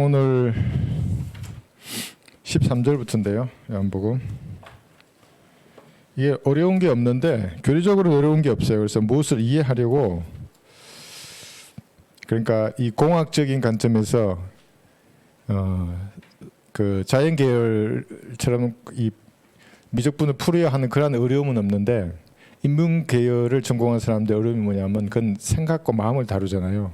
오늘 13절부터인데요. 요한복음. 이게 어려운 게 없는데 교리적으로 어려운 게 없어요. 그래서 무엇을 이해하려고, 그러니까 이 공학적인 관점에서 그 자연 계열처럼 이 미적분을 풀어야 하는 그런 어려움은 없는데, 인문 계열을 전공한 사람들 어려움이 뭐냐면 그건 생각과 마음을 다루잖아요.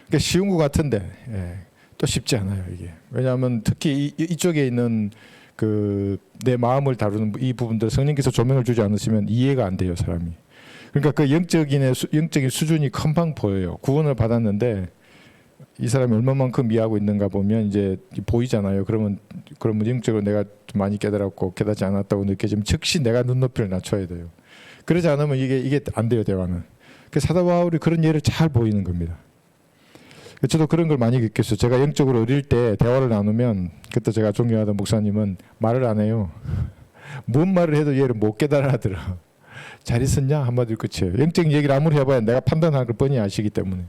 그러니까 쉬운 것 같은데 또 쉽지 않아요, 이게. 왜냐하면 특히 이쪽에 있는 그 내 마음을 다루는 이 부분들 성령께서 조명을 주지 않으시면 이해가 안 돼요, 사람이. 그러니까 그 영적인 수준이 금방 보여요. 구원을 받았는데 이 사람이 얼마만큼 이해하고 있는가 보면 이제 보이잖아요. 그러면 영적으로 내가 좀 많이 깨달았고 깨닫지 않았다고 느껴지면 즉시 내가 눈높이를 낮춰야 돼요. 그러지 않으면 이게 안 돼요, 대화는. 그 사도 바울이 그런 예를 잘 보이는 겁니다. 저도 그런 걸 많이 겪겠어요. 제가 영적으로 어릴 때 대화를 나누면 그때 제가 존경하던 목사님은 말을 안 해요. 뭔 말을 해도 얘를 못 깨달아 하더라. 잘 있었냐? 한마디로 끝이에요. 영적인 얘기를 아무리 해봐야 내가 판단할 걸 뻔히 아시기 때문에.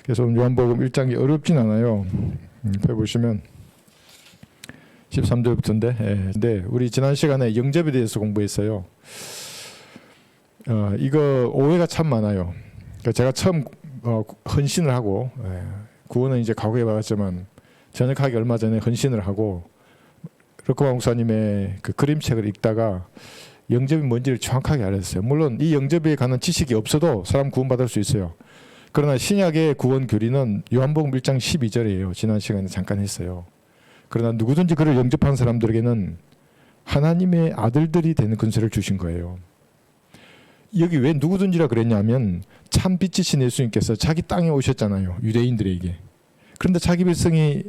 그래서 요한복음 1장이 어렵진 않아요. 펴보시면 13절부터인데 근데 우리 지난 시간에 영접에 대해서 공부했어요. 이거 오해가 참 많아요. 그러니까 제가 처음 헌신을 하고, 구원은 이제 과거에 받았지만 전역하기 얼마 전에 헌신을 하고 르코바 목사님의 그 그림책을 읽다가 영접이 뭔지를 정확하게 알았어요. 물론 이 영접에 관한 지식이 없어도 사람 구원받을 수 있어요. 그러나 신약의 구원 교리는 요한복음 1장 12절이에요. 지난 시간에 잠깐 했어요. 그러나 누구든지 그를 영접한 사람들에게는 하나님의 아들들이 되는 근세를 주신 거예요. 여기 왜 누구든지라 그랬냐면 참 빛이신 예수님께서 자기 땅에 오셨잖아요, 유대인들에게. 그런데 자기 백성이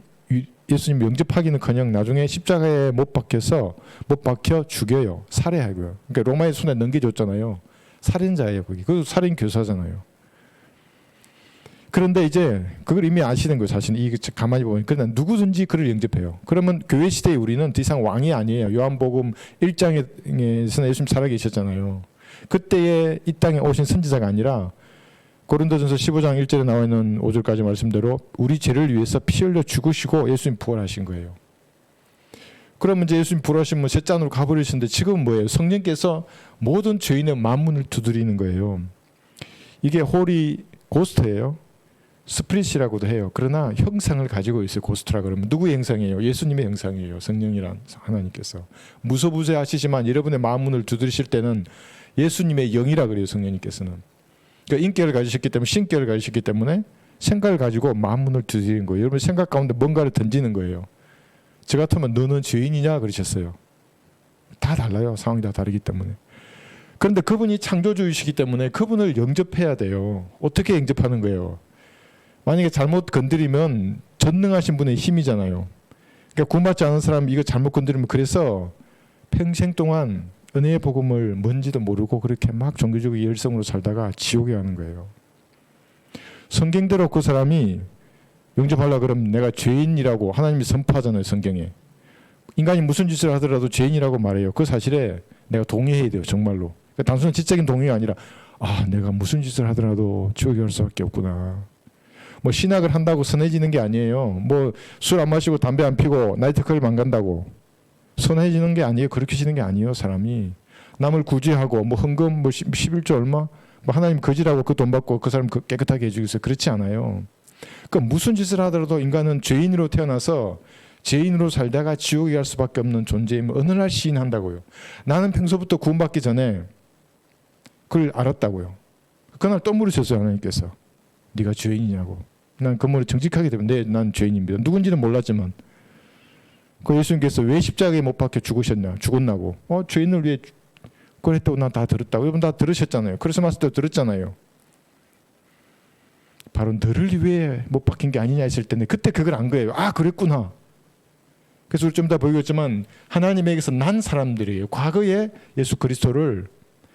예수님 영접하기는커녕 나중에 십자가에 못 박혀 죽여요, 살해하고요. 그러니까 로마의 손에 넘겨줬잖아요. 살인자예요, 거기. 그 살인 교사잖아요. 그런데 이제 그걸 이미 아시는 거예요, 자신이. 이 가만히 보면. 그러나 누구든지 그를 영접해요. 그러면 교회 시대에 우리는 더 이상 왕이 아니에요. 요한복음 1장에서는 예수님 살아계셨잖아요. 그때의 이 땅에 오신 선지자가 아니라 고린도전서 15장 1절에 나와 있는 5절까지 말씀대로 우리 죄를 위해서 피 흘려 죽으시고 예수님 부활하신 거예요. 그러면 이제 예수님 부활하시면 셋째 안으로 가버리시는데 지금 뭐예요? 성령께서 모든 죄인의 만문을 두드리는 거예요. 이게 홀이 고스트예요. 스피릿이라고도 해요. 그러나 형상을 가지고 있어요. 고스트라 그러면 누구의 형상이에요? 예수님의 형상이에요. 성령이란 하나님께서. 무소부재하시지만 여러분의 만문을 두드리실 때는 예수님의 영이라 그래요, 성령님께서는. 그러니까 인격을 가지셨기 때문에, 신격을 가지셨기 때문에 생각을 가지고 만문을 두드리는 거예요. 여러분 생각 가운데 뭔가를 던지는 거예요. 저 같으면 너는 죄인이냐 그러셨어요. 다 달라요. 상황이 다 다르기 때문에. 그런데 그분이 창조주이시기 때문에 그분을 영접해야 돼요. 어떻게 영접하는 거예요? 만약에 잘못 건드리면 전능하신 분의 힘이잖아요. 그러니까 구원받지 않은 사람이 이거 잘못 건드리면, 그래서 평생 동안 은혜의 복음을 뭔지도 모르고 그렇게 막 종교적인 열성으로 살다가 지옥에 가는 거예요. 성경대로 그 사람이 영접하려고 그러면 내가 죄인이라고 하나님이 선포하잖아요, 성경에. 인간이 무슨 짓을 하더라도 죄인이라고 말해요. 그 사실에 내가 동의해야 돼요, 정말로. 그러니까 단순한 지적인 동의가 아니라 내가 무슨 짓을 하더라도 지옥에 갈 수밖에 없구나. 뭐 신학을 한다고 선해지는 게 아니에요. 뭐 술 안 마시고 담배 안 피고 나이트클럽 안 간다고 선해지는 게 아니에요. 그렇게 지는 게 아니에요. 사람이 남을 구제하고 뭐 헌금 뭐 11조 얼마 뭐 하나님 거지라고 그 돈 받고 그 사람 깨끗하게 해주겠어요. 그렇지 않아요. 그러니까 무슨 짓을 하더라도 인간은 죄인으로 태어나서 죄인으로 살다가 지옥에 갈 수밖에 없는 존재임을 어느 날 시인한다고요. 나는 평소부터 구원받기 전에 그걸 알았다고요. 그날 또 물으셨어요, 하나님께서. 네가 죄인이냐고. 난 그 말을 정직하게 되면 난 죄인입니다. 누군지는 몰랐지만 그 예수님께서 왜 십자가에 못 박혀 죽었나고. 죄인을 위해 그랬다고 난 다 들었다고. 여러분 다 들으셨잖아요. 크리스마스 때 들었잖아요. 바로 너를 위해 못 박힌 게 아니냐 했을 텐데 그때 그걸 안 거예요. 그랬구나. 그래서 우리 좀 다 보이겠지만 하나님에게서 난 사람들이에요. 과거에 예수 그리스도를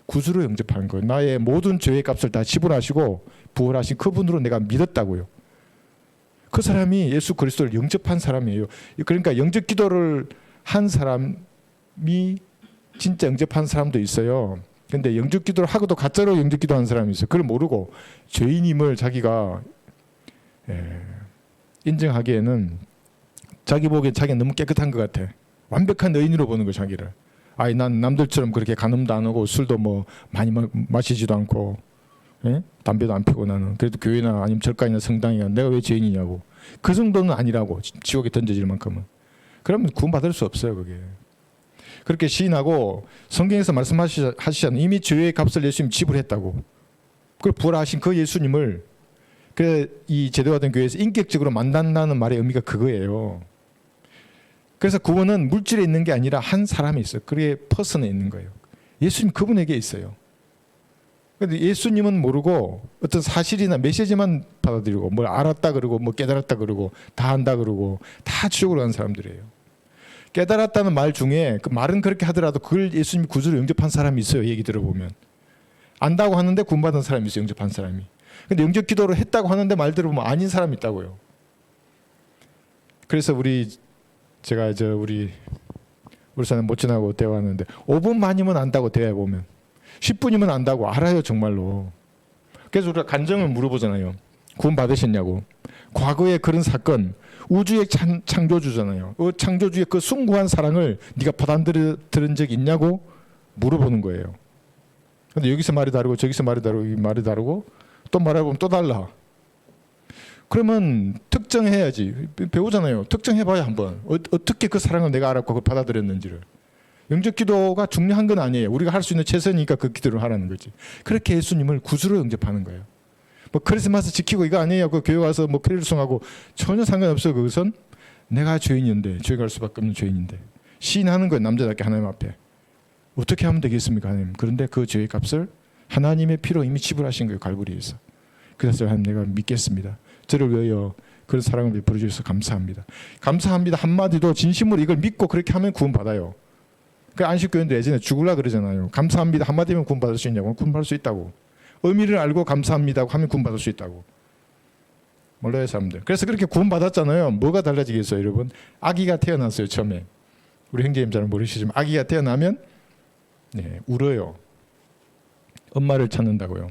구주로 영접하는 거예요. 나의 모든 죄의 값을 다 지불하시고 부활하신 그분으로 내가 믿었다고요. 그 사람이 예수 그리스도를 영접한 사람이에요. 그러니까 영접 기도를 한 사람이 진짜 영접한 사람도 있어요. 근데 영접 기도를 하고도 가짜로 영접 기도하는 사람이 있어요. 그걸 모르고 죄인임을 자기가 인정하기에는 자기 보기엔 자기가 너무 깨끗한 것 같아. 완벽한 의인으로 보는 거 자기를. 아이 난 남들처럼 그렇게 간음도 안 하고 술도 뭐 많이 마시지도 않고, 예? 담배도 안 피고 나는 그래도 교회나 아니면 절간이나 성당이나 내가 왜 죄인이냐고. 그 정도는 아니라고. 지옥에 던져질 만큼은. 그러면 구원받을 수 없어요 그게. 그렇게 시인하고 성경에서 말씀하시잖아요. 이미 죄의 값을 예수님이 지불했다고. 그걸 부활하신 그 예수님을 이 제도화된 교회에서 인격적으로 만난다는 말의 의미가 그거예요. 그래서 구원은 물질에 있는 게 아니라 한 사람에 있어요. 그게 퍼슨에 있는 거예요. 예수님 그분에게 있어요. 근데 예수님은 모르고 어떤 사실이나 메시지만 받아들이고 뭘 알았다 그러고 뭐 깨달았다 그러고 다 안다 그러고 다 지옥으로 가는 사람들이에요. 깨달았다는 말 중에 그 말은 그렇게 하더라도 그걸 예수님이 구주로 영접한 사람이 있어요. 얘기 들어보면. 안다고 하는데 구원받은 사람이 있어요. 영접한 사람이. 근데 영접 기도를 했다고 하는데 말 들어보면 아닌 사람이 있다고요. 그래서 제가 우리 사람 모친하고 대화하는데 5분만이면 안다고 대화해보면 10분이면 안다고 알아요 정말로. 그래서 우리가 간증을 물어보잖아요. 구원 받으셨냐고. 과거에 그런 사건 우주의 창조주잖아요. 그 창조주의 그 숭고한 사랑을 네가 받아들인 적이 있냐고 물어보는 거예요. 근데 여기서 말이 다르고 저기서 말이 다르고 여기 말이 다르고 또 말해보면 또 달라. 그러면 특정해야지. 배우잖아요. 특정해봐야 한번. 어떻게 그 사랑을 내가 알았고 그걸 받아들였는지를. 영접 기도가 중요한 건 아니에요. 우리가 할 수 있는 최선이니까 그 기도를 하라는 거지. 그렇게 예수님을 구주로 영접하는 거예요. 뭐 크리스마스 지키고 이거 아니에요. 그 교회 와서 뭐 크리스마스하고 전혀 상관없어요. 그것은 내가 죄인인데 죄 갈 수밖에 없는 죄인인데 시인하는 거예요. 남자답게 하나님 앞에. 어떻게 하면 되겠습니까 하나님. 그런데 그 죄의 값을 하나님의 피로 이미 지불하신 거예요. 갈보리에서. 그래서 하나님 내가 믿겠습니다. 저를 위하여 그런 사랑을 베풀어 주셔서 감사합니다. 감사합니다 한마디도 진심으로 이걸 믿고 그렇게 하면 구원받아요. 그 안식교회도 예전에 죽으려 그러잖아요. 감사합니다 한마디면 구원받을 수 있냐고. 구원받을 수 있다고. 의미를 알고 감사합니다 하면 구원받을 수 있다고. 몰라요 사람들. 그래서 그렇게 구원받았잖아요. 뭐가 달라지겠어요 여러분. 아기가 태어났어요 처음에. 우리 형제님 잘 모르시지만 아기가 태어나면 울어요. 엄마를 찾는다고요.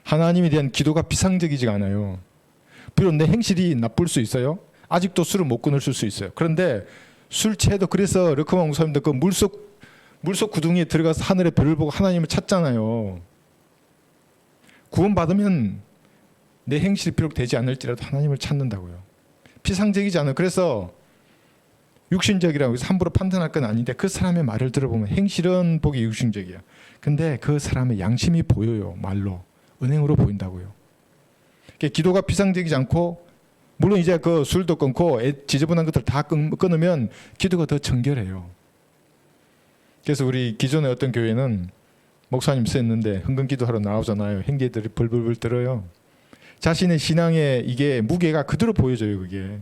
하나님에 대한 기도가 비상적이지가 않아요. 비록 내 행실이 나쁠 수 있어요. 아직도 술을 못 끊을 수 있어요. 그런데 술 취해도 그래서 르크만 목사님도 그 물속 구덩이에 들어가서 하늘의 별을 보고 하나님을 찾잖아요. 구원받으면 내 행실이 비록 되지 않을지라도 하나님을 찾는다고요. 피상적이지 않아요. 그래서 육신적이라고 해서 함부로 판단할 건 아닌데 그 사람의 말을 들어보면 행실은 보기 육신적이야. 근데 그 사람의 양심이 보여요. 말로. 은행으로 보인다고요. 기도가 피상적이지 않고 물론 이제 그 술도 끊고 지저분한 것들 다 끊으면 기도가 더 정결해요. 그래서 우리 기존에 어떤 교회는 목사님 쓰였는데 흥금 기도하러 나오잖아요. 형제들이 벌벌벌 떨어요. 자신의 신앙의 이게 무게가 그대로 보여져요. 그게.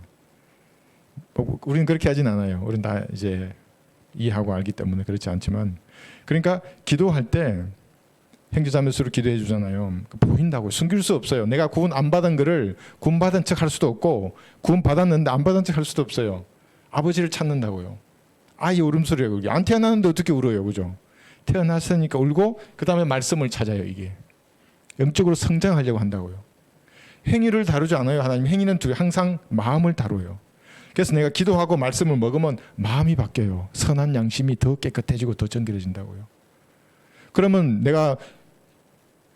우리는 그렇게 하진 않아요. 우리는 다 이제 이해하고 알기 때문에 그렇지 않지만 그러니까 기도할 때 형제자매수로 기도해 주잖아요. 보인다고. 숨길 수 없어요. 내가 구원 안 받은 거를 구원 받은 척 할 수도 없고 구원 받았는데 안 받은 척 할 수도 없어요. 아버지를 찾는다고요. 아이 울음소리예요. 그게. 안 태어났는데 어떻게 울어요. 그죠? 태어났으니까 울고 그 다음에 말씀을 찾아요. 이게. 영적으로 성장하려고 한다고요. 행위를 다루지 않아요. 하나님 행위는 항상 마음을 다뤄요. 그래서 내가 기도하고 말씀을 먹으면 마음이 바뀌어요. 선한 양심이 더 깨끗해지고 더 정결해진다고요. 그러면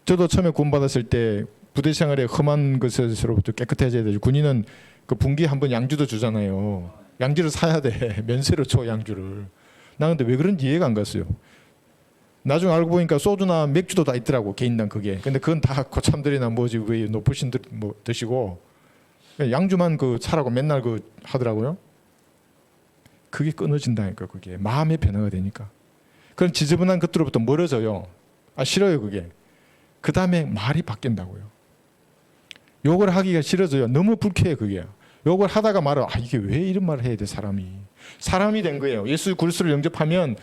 저도 처음에 구원받았을 때 부대 생활에 험한 것으로부터 깨끗해져야 되죠. 군인은 그 분기 한번 양주도 주잖아요. 양주를 사야 돼. 면세로 줘 양주를. 나 근데 왜 그런지 이해가 안 갔어요. 나중에 알고 보니까 소주나 맥주도 다 있더라고 개인당 그게. 근데 그건 다 고참들이나 뭐지 왜 높으신들 뭐 드시고 양주만 그 사라고 맨날 그 하더라고요. 그게 끊어진다니까 그게 마음의 변화가 되니까. 그런 지저분한 것들로부터 멀어져요. 싫어요 그게. 그 다음에 말이 바뀐다고요. 욕을 하기가 싫어져요. 너무 불쾌해 그게. 욕을 하다가 말을 이게 왜 이런 말을 해야 돼 사람이 된 거예요. 예수 그리스도를 영접하면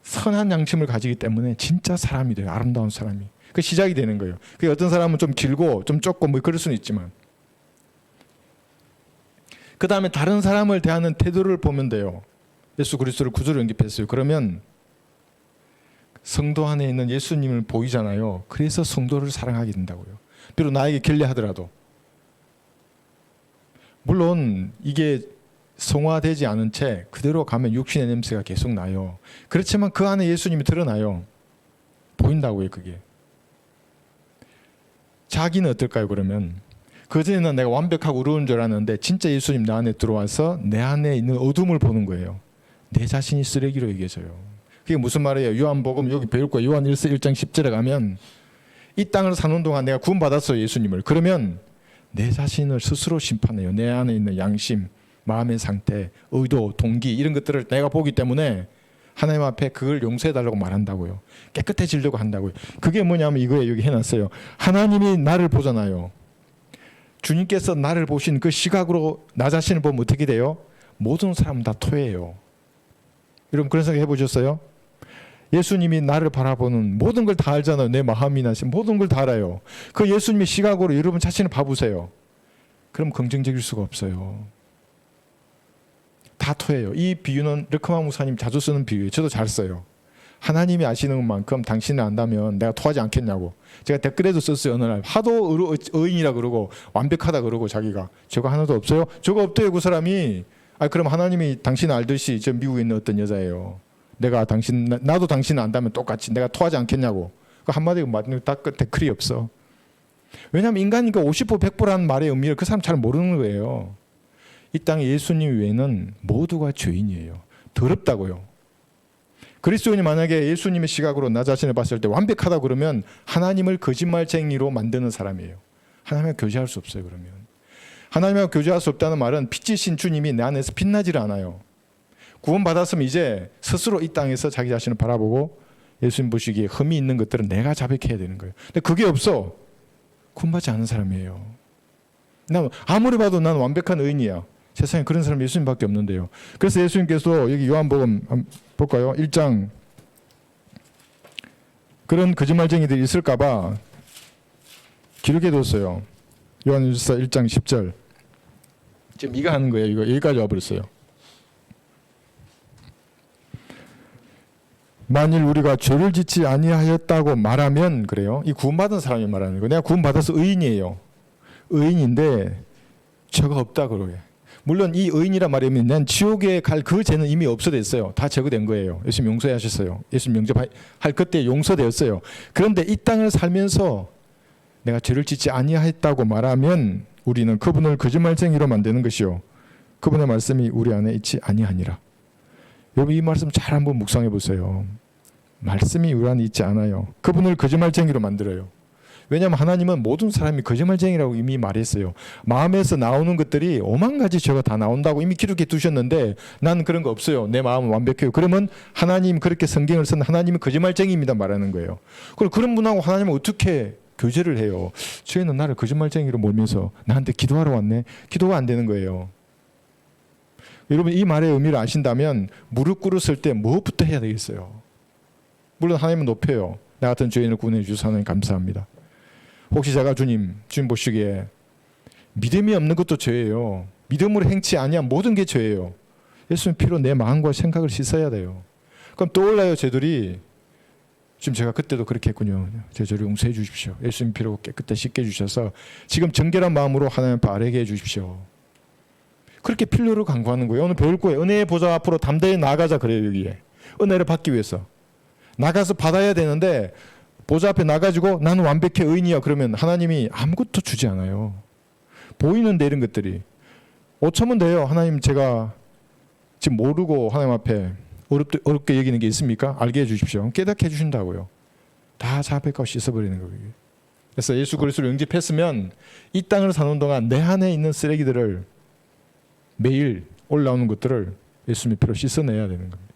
선한 양심을 가지기 때문에 진짜 사람이 돼요. 아름다운 사람이. 그 시작이 되는 거예요. 그 어떤 사람은 좀 길고 좀 좁고 뭐 그럴 수는 있지만 그 다음에 다른 사람을 대하는 태도를 보면 돼요. 예수 그리스도를 구주로 영접했어요. 그러면 성도 안에 있는 예수님을 보이잖아요. 그래서 성도를 사랑하게 된다고요. 비록 나에게 결례하더라도. 물론 이게 성화되지 않은 채 그대로 가면 육신의 냄새가 계속 나요. 그렇지만 그 안에 예수님이 드러나요. 보인다고요, 그게. 자기는 어떨까요, 그러면? 그전에는 내가 완벽하고 의로운 줄 알았는데 진짜 예수님 내 안에 들어와서 내 안에 있는 어둠을 보는 거예요. 내 자신이 쓰레기로 여겨져요. 그게 무슨 말이에요? 요한복음 여기 배울 거예요. 요한 1장 10절에 가면 이 땅을 사는 동안 내가 구원받았어요, 예수님을. 그러면 내 자신을 스스로 심판해요. 내 안에 있는 양심, 마음의 상태, 의도, 동기 이런 것들을 내가 보기 때문에 하나님 앞에 그걸 용서해달라고 말한다고요. 깨끗해지려고 한다고요. 그게 뭐냐면 이거에 여기 해놨어요. 하나님이 나를 보잖아요. 주님께서 나를 보신 그 시각으로 나 자신을 보면 어떻게 돼요? 모든 사람은 다 토해요. 여러분 그런 생각 해보셨어요? 예수님이 나를 바라보는 모든 걸 다 알잖아요. 내 마음이나 모든 걸 다 알아요. 그 예수님의 시각으로 여러분 자신을 봐보세요. 그럼 긍정적일 수가 없어요. 다 토해요. 이 비유는 르크만 목사님 자주 쓰는 비유예요. 저도 잘 써요. 하나님이 아시는 만큼 당신을 안다면 내가 토하지 않겠냐고. 제가 댓글에도 썼어요. 어느 날 하도 의인이라 그러고 완벽하다 그러고 자기가 저거 하나도 없어요? 저거 없대요 그 사람이. 그럼 하나님이 당신 알듯이 저 미국에 있는 어떤 여자예요. 나도 당신을 안다면 똑같이 내가 토하지 않겠냐고. 그 한마디로 맞는 댓글이 없어. 왜냐하면 인간이니까 50% 100%라는 말의 의미를 그 사람 잘 모르는 거예요. 이 땅에 예수님 외에는 모두가 죄인이에요. 더럽다고요. 그리스도인이 만약에 예수님의 시각으로 나 자신을 봤을 때 완벽하다 그러면 하나님을 거짓말쟁이로 만드는 사람이에요. 하나님과 교제할 수 없어요. 그러면 하나님과 교제할 수 없다는 말은 빛이신 주님이 내 안에서 빛나지를 않아요. 구원받았으면 이제 스스로 이 땅에서 자기 자신을 바라보고 예수님 보시기에 흠이 있는 것들은 내가 자백해야 되는 거예요. 근데 그게 없어. 구원받지 않은 사람이에요. 난 아무리 봐도 난 완벽한 의인이야. 세상에 그런 사람이 예수님밖에 없는데요. 그래서 예수님께서 여기 요한복음 한번 볼까요? 1장 그런 거짓말쟁이들이 있을까 봐 기록해뒀어요. 요한일서 1장 10절. 지금 이거 하는 거예요. 이거 여기까지 와버렸어요. 만일 우리가 죄를 짓지 아니하였다고 말하면 그래요. 이 구원받은 사람이 말하는 거예요. 내가 구원받아서 의인이에요. 의인인데 죄가 없다 그러게. 물론 이 의인이란 말이면 난 지옥에 갈 그 죄는 이미 없어졌어요. 다 제거된 거예요. 예수님 용서하셨어요. 예수님 영접할 그때 용서되었어요. 그런데 이 땅을 살면서 내가 죄를 짓지 아니하였다고 말하면 우리는 그분을 거짓말쟁이로 만드는 것이요. 그분의 말씀이 우리 안에 있지 아니하니라. 여러분 이 말씀 잘 한번 묵상해 보세요. 말씀이 우리 안에 있지 않아요. 그분을 거짓말쟁이로 만들어요. 왜냐하면 하나님은 모든 사람이 거짓말쟁이라고 이미 말했어요. 마음에서 나오는 것들이 5만 가지 죄가 다 나온다고 이미 기록해 두셨는데 나는 그런 거 없어요. 내 마음은 완벽해요. 그러면 하나님 그렇게 성경을 쓴 하나님은 거짓말쟁이입니다 말하는 거예요. 그럼 그런 분하고 하나님은 어떻게 교제를 해요? 죄는 나를 거짓말쟁이로 몰면서 나한테 기도하러 왔네. 기도가 안 되는 거예요. 여러분 이 말의 의미를 아신다면 무릎 꿇었을 때 무엇부터 해야 되겠어요? 물론 하나님은 높여요. 나 같은 죄인을 구원해 주셔서 하나님 감사합니다. 혹시 제가 주님 보시기에 믿음이 없는 것도 죄예요. 믿음으로 행치 아니한 모든 게 죄예요. 예수님 피로 내 마음과 생각을 씻어야 돼요. 그럼 떠올라요 죄들이. 지금 제가 그때도 그렇게 했군요. 제 죄를 용서해 주십시오. 예수님 피로 깨끗하게 씻게 주셔서 지금 정결한 마음으로 하나님 앞에 아뢰게 해 주십시오. 그렇게 필요를 간구하는 거예요. 오늘 배울 거예요. 은혜의 보좌 앞으로 담대히 나가자 그래요. 여기에 은혜를 받기 위해서 나가서 받아야 되는데 보좌 앞에 나가지고 나는 완벽해 의인이야 그러면 하나님이 아무것도 주지 않아요. 보이는데 이런 것들이 5천원 돼요. 하나님 제가 지금 모르고 하나님 앞에 어렵게 여기는 게 있습니까? 알게 해주십시오. 깨닫게 해주신다고요. 다 자백하고 씻어버리는 거예요. 그래서 예수 그리스도를 영접했으면 이 땅을 사는 동안 내 안에 있는 쓰레기들을 매일 올라오는 것들을 예수님의 피로 씻어내야 되는 겁니다.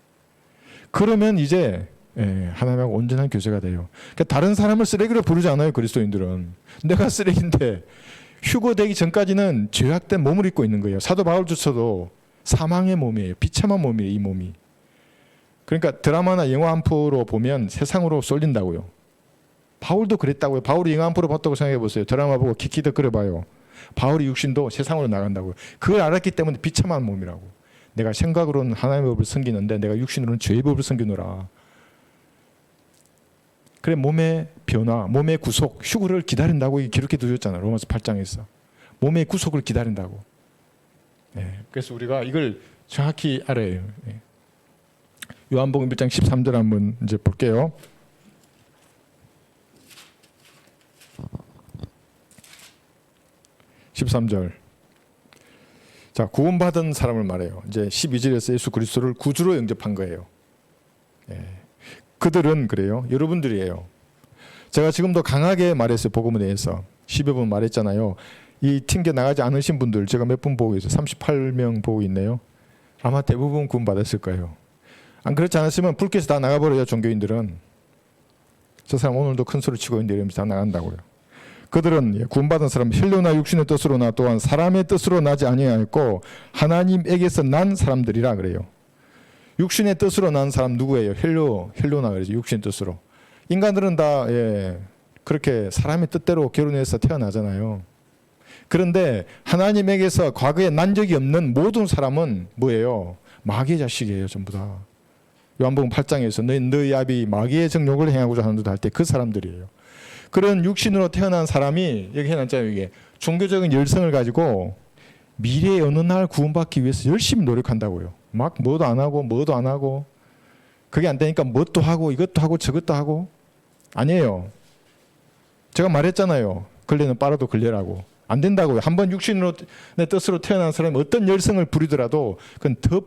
그러면 이제 하나님하고 온전한 교제가 돼요. 그러니까 다른 사람을 쓰레기로 부르지 않아요. 그리스도인들은. 내가 쓰레기인데 휴거되기 전까지는 죄악된 몸을 입고 있는 거예요. 사도 바울조차도 사망의 몸이에요. 비참한 몸이에요. 이 몸이. 그러니까 드라마나 영화 한 프로 보면 세상으로 쏠린다고요. 바울도 그랬다고요. 바울이 영화 한 프로 봤다고 생각해 보세요. 드라마 보고 키키덕 끓여봐요. 바울의 육신도 세상으로 나간다고요. 그걸 알았기 때문에 비참한 몸이라고. 내가 생각으로는 하나님의 법을 섬기는데 내가 육신으로는 죄의 법을 섬기노라. 그래 몸의 변화, 몸의 구속, 휴거를 기다린다고 기록해 두셨잖아요. 로마서 8장에서. 몸의 구속을 기다린다고. 그래서 우리가 이걸 정확히 알아야 해요. 요한복음 1장 13절 한번 이제 볼게요. 13절. 자, 구원받은 사람을 말해요. 이제 12절에서 예수 그리스도를 구주로 영접한 거예요. 그들은 그래요. 여러분들이에요. 제가 지금도 강하게 말했어요. 복음에 대해서 10여 번 말했잖아요. 이 튕겨 나가지 않으신 분들 제가 몇 분 보고 있어요. 38명 보고 있네요. 아마 대부분 구원받았을 거예요. 안 그렇지 않았으면 불께서 다 나가버려요. 종교인들은. 저 사람 오늘도 큰 소리 치고 있는데 이러면서 다 나간다고요. 그들은 구원받은 사람 혈로나 육신의 뜻으로나 또한 사람의 뜻으로 나지 아니하였고 하나님에게서 난 사람들이라 그래요. 육신의 뜻으로 난 사람 누구예요? 혈로나 그러죠. 육신의 뜻으로. 인간들은 다 그렇게 사람의 뜻대로 결혼해서 태어나잖아요. 그런데 하나님에게서 과거에 난 적이 없는 모든 사람은 뭐예요? 마귀의 자식이에요. 전부 다. 요한복음 8장에서 너희 아비 마귀의 정욕을 행하고자 하는 듯 할 때 그 사람들이에요. 그런 육신으로 태어난 사람이 여기 해놨잖아요. 이게 종교적인 열성을 가지고 미래의 어느 날 구원받기 위해서 열심히 노력한다고요. 막 뭐도 안 하고 그게 안 되니까 뭣도 하고 이것도 하고 저것도 하고. 아니에요. 제가 말했잖아요. 걸레는 빨아도 걸레라고. 안 된다고요. 한번 육신으로 내 뜻으로 태어난 사람이 어떤 열성을 부리더라도 그건 더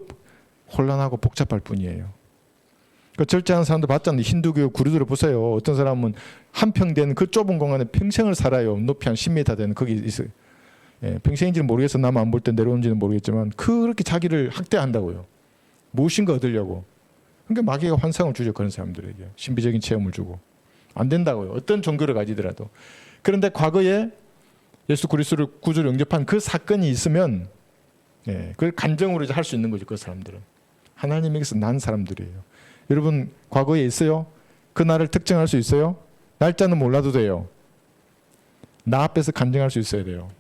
혼란하고 복잡할 뿐이에요. 그 절제하는 사람들 봤잖아요. 힌두교 구루들을 보세요. 어떤 사람은 한평된 그 좁은 공간에 평생을 살아요. 높이 한 10m 되는 거기 있어요. 평생인지는 모르겠어. 남 안 볼 때 내려오는지는 모르겠지만 그렇게 자기를 학대한다고요. 무엇인가 얻으려고. 그러니까 마귀가 환상을 주죠. 그런 사람들에게. 신비적인 체험을 주고. 안 된다고요. 어떤 종교를 가지더라도. 그런데 과거에 예수 그리스도를 구주로 영접한 그 사건이 있으면 그걸 간증으로 할 수 있는 거죠. 그 사람들은. 하나님에게서 난 사람들이에요. 여러분 과거에 있어요? 그 날을 특정할 수 있어요? 날짜는 몰라도 돼요. 나 앞에서 간증할 수 있어야 돼요.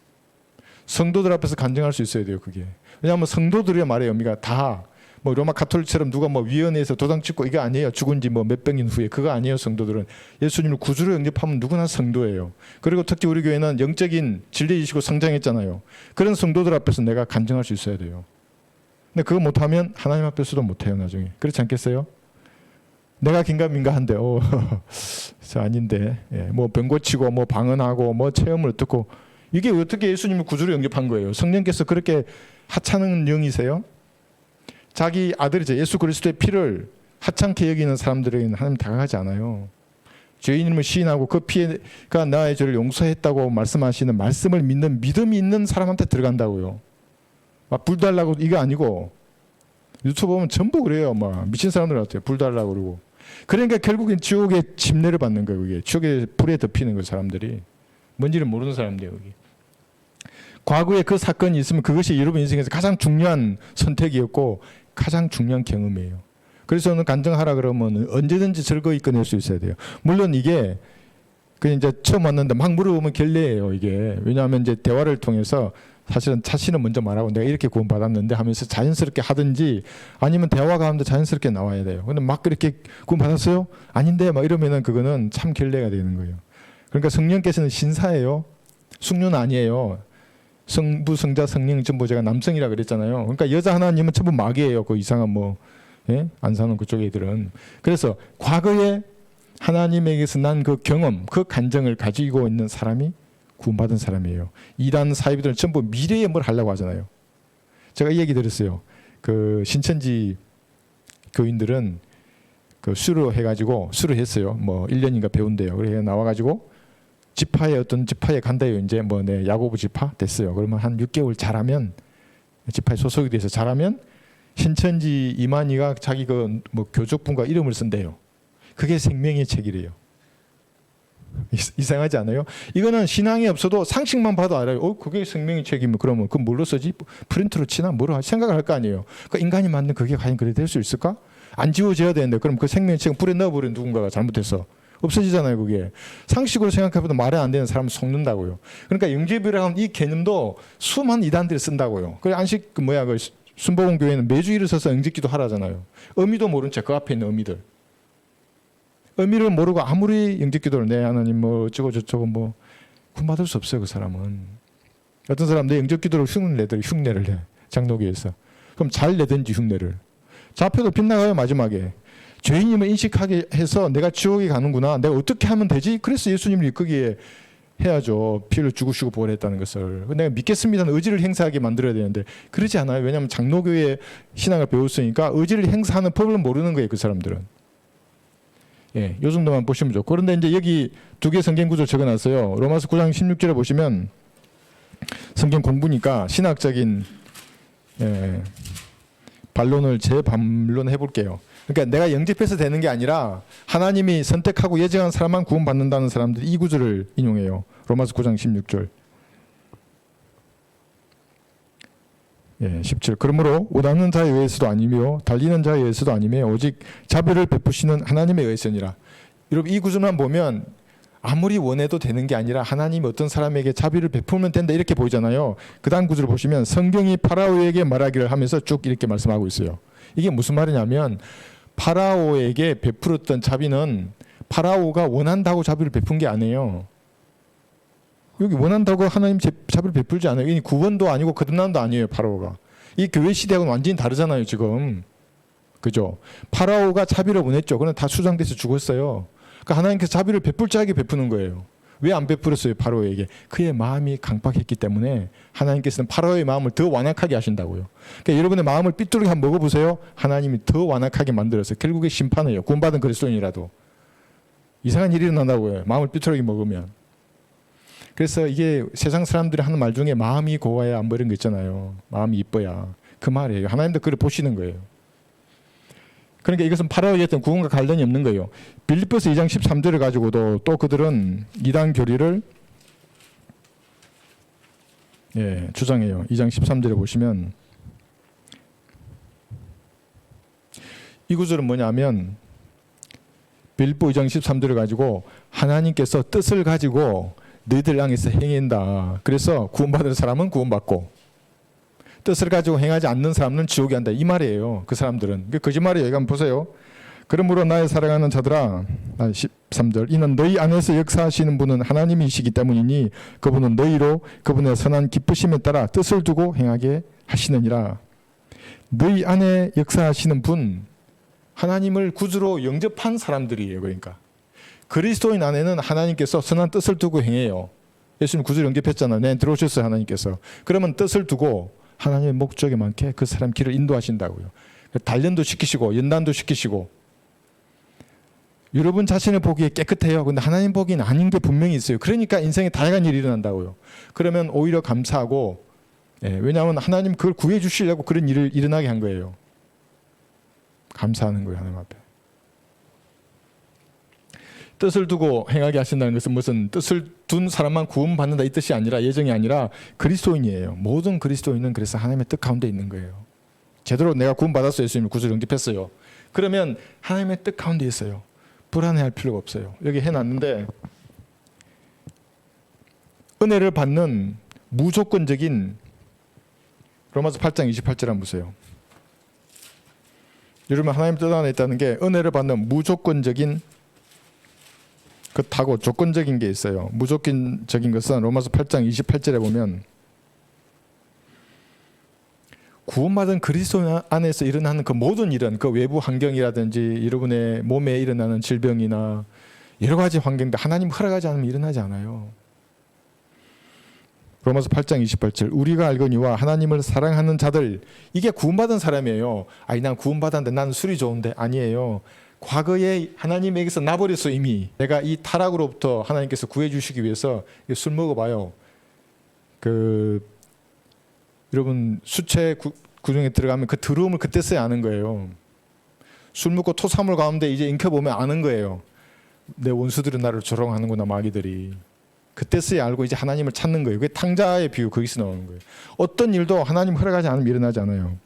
성도들 앞에서 간증할 수 있어야 돼요. 그게. 왜냐하면 성도들이 말해요. 우리가 다 뭐 로마 가톨릭처럼 누가 뭐 위원회에서 도장 찍고 이게 아니에요. 죽은 지 뭐 몇백 년 후에 그거 아니에요. 성도들은 예수님을 구주로 영접하면 누구나 성도예요. 그리고 특히 우리 교회는 영적인 진리이시고 성장했잖아요. 그런 성도들 앞에서 내가 간증할 수 있어야 돼요. 근데 그거 못하면 하나님 앞에서도 못해요. 나중에. 그렇지 않겠어요? 내가 긴가민가한데 저 아닌데 뭐 병 고치고 뭐 방언하고 뭐 체험을 듣고 이게 어떻게 예수님을 구주로 영접한 거예요? 성령께서 그렇게 하찮은 영이세요? 자기 아들이죠. 예수 그리스도의 피를 하찮게 여기는 사람들에게는 하나님 다가가지 않아요. 죄인임을 시인하고 그 피가 나의 죄를 용서했다고 말씀하시는 말씀을 믿는 믿음이 있는 사람한테 들어간다고요. 막 불 달라고 이게 아니고 유튜브 보면 전부 그래요. 막 미친 사람들 같아요. 불 달라고 그러고. 그러니까 결국엔 지옥의 침례를 받는 거예요. 그게 지옥의 불에 덮이는 거예요. 사람들이. 뭔지를 모르는 사람들이에요. 여기. 과거에 그 사건이 있으면 그것이 여러분 인생에서 가장 중요한 선택이었고 가장 중요한 경험이에요. 그래서 저는 간증하라 그러면 언제든지 즐거이 꺼낼 수 있어야 돼요. 물론 이게 그냥 이제 처음 왔는데 막 물어보면 결례예요. 이게. 왜냐하면 이제 대화를 통해서 사실은 자신은 먼저 말하고 내가 이렇게 구원받았는데 하면서 자연스럽게 하든지 아니면 대화가 하는데 자연스럽게 나와야 돼요. 근데 막 그렇게 구원받았어요? 아닌데 막 이러면은 그거는 참 결례가 되는 거예요. 그러니까 성령께서는 신사예요. 숙녀는 아니에요. 성부, 성자, 성령 전부 제가 남성이라 그랬잖아요. 그러니까 여자 하나님은 전부 마귀예요. 그 이상한 뭐 안 사는 그쪽 애들은. 그래서 과거에 하나님에게서 난 그 경험, 그 간증을 가지고 있는 사람이 구원받은 사람이에요. 이란 사이비들은 전부 미래에 뭘 하려고 하잖아요. 제가 이 얘기 들었어요. 그 신천지 교인들은 그 수료해가지고 수료했어요. 뭐 1년인가 배운대요. 그래서 나와가지고 지파에 어떤 지파에 간다요. 이제 뭐 내 야고보 지파 됐어요. 그러면 한 6개월 잘하면 지파에 소속이 돼서 잘하면 신천지 이만희가 자기 그 뭐 교족분과 이름을 쓴대요. 그게 생명의 책이래요. 이상하지 않아요? 이거는 신앙이 없어도 상식만 봐도 알아요. 그게 생명의 책이면 그러면 그 뭘로 쓰지? 프린트로 치나 뭐로 생각을 할 거 아니에요. 그러니까 인간이 만든 그게 과연 그래 될 수 있을까? 안 지워져야 되는데 그럼 그 생명의 책은 불에 넣어버린 누군가가 잘못해서 없어지잖아요. 그게 상식으로 생각해봐도 말이 안 되는 사람은 속는다고요. 그러니까 영접이라고 하는 이 개념도 수많은 이단들이 쓴다고요. 그 안식 그 순복음 교회는 매주 일어서서 영접기도 하라잖아요. 의미도 모른 채 그 앞에 있는 의미들. 의미를 모르고 아무리 영접기도를 내 하나님 뭐 어쩌고 저쩌고 뭐 구원받을 수 없어요. 그 사람은. 어떤 사람 내 영접기도를 흉내를 내. 장로교에서. 그럼 잘 내든지 흉내를. 잡혀도 빗나가요 마지막에. 죄인임을 인식하게 해서 내가 지옥에 가는구나. 내가 어떻게 하면 되지? 그래서 예수님을 이끌기에 해야죠. 피를 죽으시고 부활했다는 것을. 내가 믿겠습니다는 의지를 행사하게 만들어야 되는데 그러지 않아요. 왜냐하면 장로교의 신앙을 배웠으니까 의지를 행사하는 법을 모르는 거예요. 그 사람들은. 예, 요 정도만 보시면 좋고. 그런데 이제 여기 두 개 성경 구절 적어놨어요. 로마서 9장 16절에 보시면 성경 공부니까 신학적인 반론을 재반론해 볼게요. 그러니까 내가 영접해서 되는 게 아니라 하나님이 선택하고 예정한 사람만 구원받는다는 사람들이 이 구절을 인용해요. 로마서 9장 16절. 17. 그러므로 오다는 자에 의해서도 아니며 달리는 자에 의해서도 아니며 오직 자비를 베푸시는 하나님에 의해서니라. 여러분 이 구절만 보면 아무리 원해도 되는 게 아니라 하나님이 어떤 사람에게 자비를 베풀면 된다 이렇게 보이잖아요. 그 다음 구절을 보시면 성경이 파라오에게 말하기를 하면서 쭉 이렇게 말씀하고 있어요. 이게 무슨 말이냐면 파라오에게 베풀었던 자비는 파라오가 원한다고 자비를 베푼 게 아니에요. 여기 원한다고 하나님 자비를 베풀지 않아요. 이 구원도 아니고 거듭남도 아니에요. 파라오가. 이 교회 시대하고는 완전히 다르잖아요. 지금. 그죠? 파라오가 자비를 원했죠. 그러나 다 수장돼서 죽었어요. 그러니까 하나님께서 자비를 베풀 자에게 베푸는 거예요. 왜 안 베풀었어요? 파라오에게. 그의 마음이 강팍했기 때문에 하나님께서는 파라오의 마음을 더 완악하게 하신다고요. 그러니까 여러분의 마음을 삐뚤게 한번 먹어보세요. 하나님이 더 완악하게 만들어서 결국에 심판해요. 구원받은 그리스도인이라도. 이상한 일이 일어난다고요. 마음을 삐뚤게 먹으면. 그래서 이게 세상 사람들이 하는 말 중에 마음이 고와야 안 버린 거 있잖아요. 마음이 이뻐야. 그 말이에요. 하나님도 그걸 보시는 거예요. 그러니까 이것은 파라오의 어떤 구원과 관련이 없는 거예요. 빌립보서 2장 13절을 가지고도 또 그들은 이단 교리를 주장해요. 2장 13절에 보시면 이 구절은 뭐냐면 빌립보 2장 13절을 가지고 하나님께서 뜻을 가지고 너희들 향해서 행한다. 그래서 구원받은 사람은 구원받고 뜻을 가지고 행하지 않는 사람은 지옥에 간다. 이 말이에요. 그 사람들은. 그게 거짓말이에요. 여기 한번 보세요. 그러므로 나의 사랑하는 자들아 13절 이는 너희 안에서 역사하시는 분은 하나님이시기 때문이니 그분은 너희로 그분의 선한 기쁘심에 따라 뜻을 두고 행하게 하시느니라. 너희 안에 역사하시는 분 하나님을 구주로 영접한 사람들이에요. 그러니까 그리스도인 안에는 하나님께서 선한 뜻을 두고 행해요. 예수님 구주로 영접했잖아요. 네, 들어오셨어요. 하나님께서. 그러면 뜻을 두고 하나님의 목적에 맞게 그 사람 길을 인도하신다고요. 단련도 시키시고 연단도 시키시고 여러분 자신을 보기에 깨끗해요. 근데 하나님 보기에는 아닌 게 분명히 있어요. 그러니까 인생에 다양한 일이 일어난다고요. 그러면 오히려 감사하고 왜냐하면 하나님 그걸 구해 주시려고 그런 일을 일어나게 한 거예요. 감사하는 거예요. 하나님 앞에. 뜻을 두고 행하게 하신다는 것은 무슨 뜻을 둔 사람만 구원받는다 이 뜻이 아니라 예정이 아니라 그리스도인이에요. 모든 그리스도인은 그래서 하나님의 뜻 가운데 있는 거예요. 제대로 내가 구원받았어요. 예수님을 구주로 영접했어요. 그러면 하나님의 뜻 가운데 있어요. 불안해할 필요가 없어요. 여기 해놨는데 은혜를 받는 무조건적인 로마서 8장 28절 한번 보세요. 여러분 하나님 뜻 안에 있다는 게 은혜를 받는 무조건적인 그렇다고 조건적인 게 있어요. 무조건적인 것은 로마서 8장 28절에 보면 구원받은 그리스도 안에서 일어나는 그 모든 일은 그 외부 환경이라든지 여러분의 몸에 일어나는 질병이나 여러 가지 환경들 하나님 허락하지 않으면 일어나지 않아요. 로마서 8장 28절 우리가 알거니와 하나님을 사랑하는 자들 이게 구원받은 사람이에요. 아니 난 구원받았는데 나는 술이 좋은데 아니에요. 과거에 하나님에게서 나버렸어 이미. 내가 이 타락으로부터 하나님께서 구해 주시기 위해서 술 먹어봐요. 여러분 수채 구중에 들어가면 그 더러움을 그때서야 아는 거예요. 술 먹고 토사물 가운데 이제 인켜보면 아는 거예요. 내 원수들은 나를 조롱하는구나 마귀들이. 그때서야 알고 이제 하나님을 찾는 거예요. 그게 탕자의 비유 거기서 나오는 거예요. 어떤 일도 하나님 허락하지 않으면 일어나지 않아요.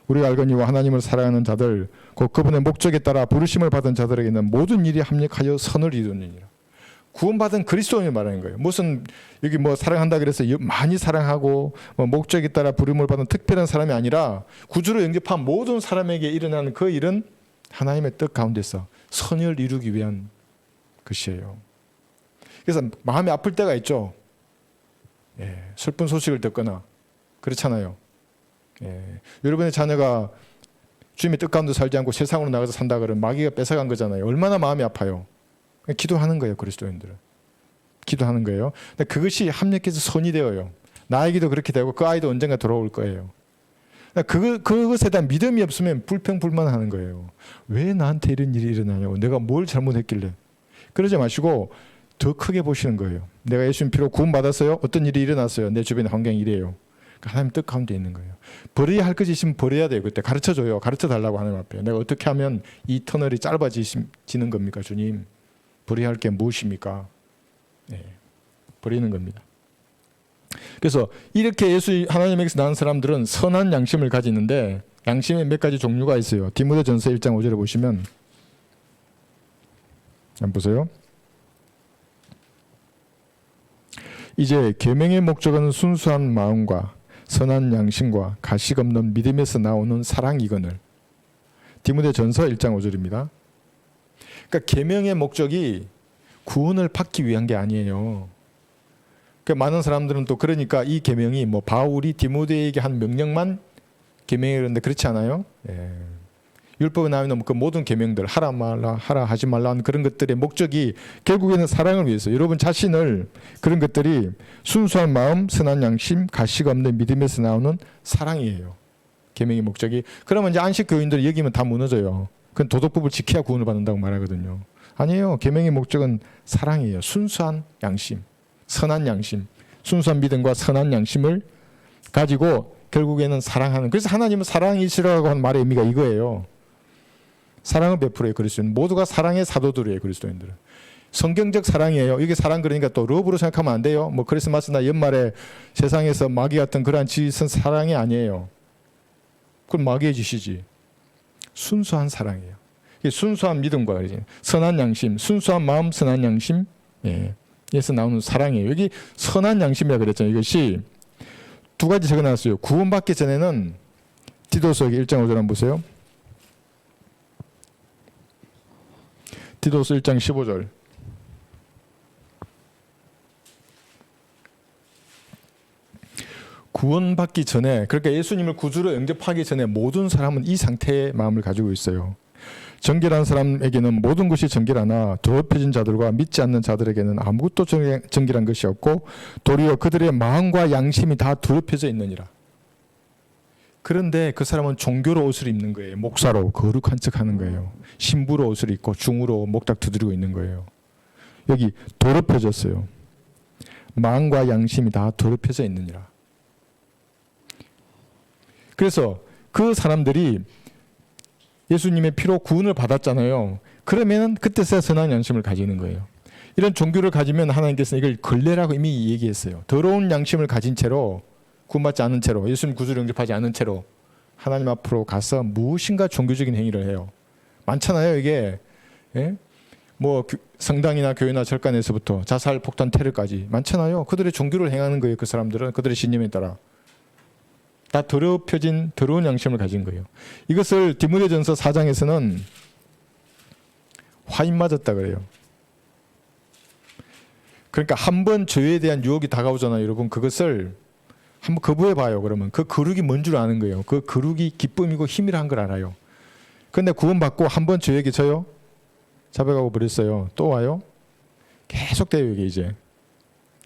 우리가 알거니와 하나님을 사랑하는 자들 곧 그분의 목적에 따라 부르심을 받은 자들에게는 모든 일이 합력하여 선을 이루느니라. 구원받은 그리스도인을 말하는 거예요. 무슨 여기 뭐 사랑한다 그래서 많이 사랑하고 뭐 목적에 따라 부름을 받은 특별한 사람이 아니라 구주로 영접한 모든 사람에게 일어나는 그 일은 하나님의 뜻 가운데서 선을 이루기 위한 것이에요. 그래서 마음이 아플 때가 있죠. 슬픈 소식을 듣거나 그렇잖아요. 여러분의 자녀가 주님의 뜻 가운데 살지 않고 세상으로 나가서 산다 그러면 마귀가 뺏어간 거잖아요. 얼마나 마음이 아파요. 기도하는 거예요. 그리스도인들은. 기도하는 거예요. 근데 그것이 합력해서 선이 되어요. 나에게도 그렇게 되고 그 아이도 언젠가 돌아올 거예요. 그것에 대한 믿음이 없으면 불평불만하는 거예요. 왜 나한테 이런 일이 일어나냐고. 내가 뭘 잘못했길래. 그러지 마시고 더 크게 보시는 거예요. 내가 예수님 피로 구원받았어요. 어떤 일이 일어났어요. 내 주변의 환경이 이래요. 하나님 뜻 가운데 있는 거예요. 버려야 할 것이 있으면 버려야 돼요. 그때 가르쳐줘요. 가르쳐달라고 하나님 앞에. 내가 어떻게 하면 이 터널이 짧아지는 겁니까 주님. 버려야 할 게 무엇입니까? 버리는 겁니다. 그래서 이렇게 예수 하나님에게서 낳은 사람들은 선한 양심을 가지는데 양심에 몇 가지 종류가 있어요. 디모데전서 1장 5절에 보시면 한번 보세요. 이제 계명의 목적은 순수한 마음과 선한 양심과 가식 없는 믿음에서 나오는 사랑이거늘. 디모데전서 1장 5절입니다. 그러니까 계명의 목적이 구원을 받기 위한 게 아니에요. 그러니까 많은 사람들은 또 그러니까 이 계명이 뭐 바울이 디모데에게 한 명령만 계명이라는데 그렇지 않아요? 율법에 나오는 그 모든 계명들 하라 말라 하라 하지 말라 하는 그런 것들의 목적이 결국에는 사랑을 위해서 여러분 자신을 그런 것들이 순수한 마음, 선한 양심, 가식 없는 믿음에서 나오는 사랑이에요. 계명의 목적이. 그러면 이제 안식 교인들이 여기면 다 무너져요. 그건 도덕법을 지켜야 구원을 받는다고 말하거든요. 아니에요. 계명의 목적은 사랑이에요. 순수한 양심, 선한 양심, 순수한 믿음과 선한 양심을 가지고 결국에는 사랑하는. 그래서 하나님은 사랑이시라고 하는 말의 의미가 이거예요. 사랑을 베풀어요. 그리스도인 모두가 사랑의 사도들이에요. 그리스도인들은 성경적 사랑이에요. 이게 사랑 그러니까 또 러브로 생각하면 안 돼요. 뭐 크리스마스나 연말에 세상에서 마귀 같은 그러한 짓은 사랑이 아니에요. 그건 마귀의 짓이지. 순수한 사랑이에요. 이게 순수한 믿음과 선한 양심, 순수한 마음, 선한 양심, 에서 나오는 사랑이에요. 여기 선한 양심이라 그랬잖아요. 이것이 두 가지 적어놨어요. 구원받기 전에는 디도서 1장 5절 한번 보세요. 디도서 1장 15절. 구원받기 전에, 그러니까 예수님을 구주로 영접하기 전에 모든 사람은 이 상태의 마음을 가지고 있어요. 정결한 사람에게는 모든 것이 정결하나 더럽혀진 자들과 믿지 않는 자들에게는 아무것도 정결한 것이 없고 도리어 그들의 마음과 양심이 다 더럽혀져 있느니라. 그런데 그 사람은 종교로 옷을 입는 거예요. 목사로 거룩한 척하는 거예요. 신부로 옷을 입고 중으로 목닥 두드리고 있는 거예요. 여기 더럽혀졌어요. 마음과 양심이 다 더럽혀져 있느니라. 그래서 그 사람들이 예수님의 피로 구원을 받았잖아요. 그러면 그때서야 선한 양심을 가지는 거예요. 이런 종교를 가지면 하나님께서는 이걸 걸레라고 이미 얘기했어요. 더러운 양심을 가진 채로 구원받지 않은 채로 예수님 구주를 영접하지 않은 채로 하나님 앞으로 가서 무엇인가 종교적인 행위를 해요. 많잖아요. 이게 뭐 성당이나 교회나 절간에서부터 자살, 폭탄, 테러까지 많잖아요. 그들의 종교를 행하는 거예요. 그 사람들은 그들의 신념에 따라 다 더럽혀진 더러운 양심을 가진 거예요. 이것을 디모데전서 4장에서는 화인 맞았다 그래요. 그러니까 한 번 죄에 대한 유혹이 다가오잖아요. 여러분 그것을 한번 거부해 봐요. 그러면 그 거룩이 뭔 줄 아는 거예요. 그 거룩이 기쁨이고 힘이란 걸 알아요. 그런데 구원받고 한 번 죄에게 져요. 잡아가고 버렸어요. 또 와요. 계속돼요. 이게 이제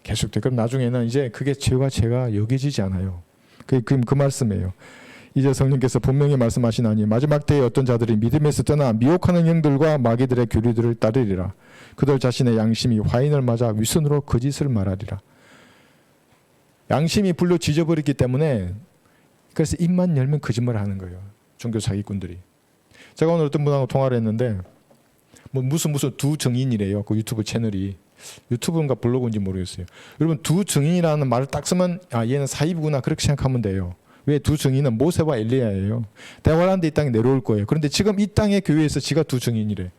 계속돼. 그럼 나중에는 이제 그게 죄가 여겨지지 않아요. 그 말씀이에요. 이제 성령께서 분명히 말씀하시나니 마지막 때에 어떤 자들이 믿음에서 떠나 미혹하는 영들과 마귀들의 교리들을 따르리라. 그들 자신의 양심이 화인을 맞아 위선으로 거짓을 말하리라. 양심이 불로 지져버렸기 때문에 그래서 입만 열면 거짓말을 하는 거예요. 종교 사기꾼들이. 제가 오늘 어떤 분하고 통화를 했는데 뭐 무슨 두 정인이래요. 그 유튜브 채널이. 유튜브인가 블로그인지 모르겠어요. 여러분 두 정인이라는 말을 딱 쓰면 얘는 사이비구나 그렇게 생각하면 돼요. 왜 두 정인은 모세와 엘리야예요. 대화를 하는데 이 땅에 내려올 거예요. 그런데 지금 이 땅의 교회에서 지가 두 정인이래.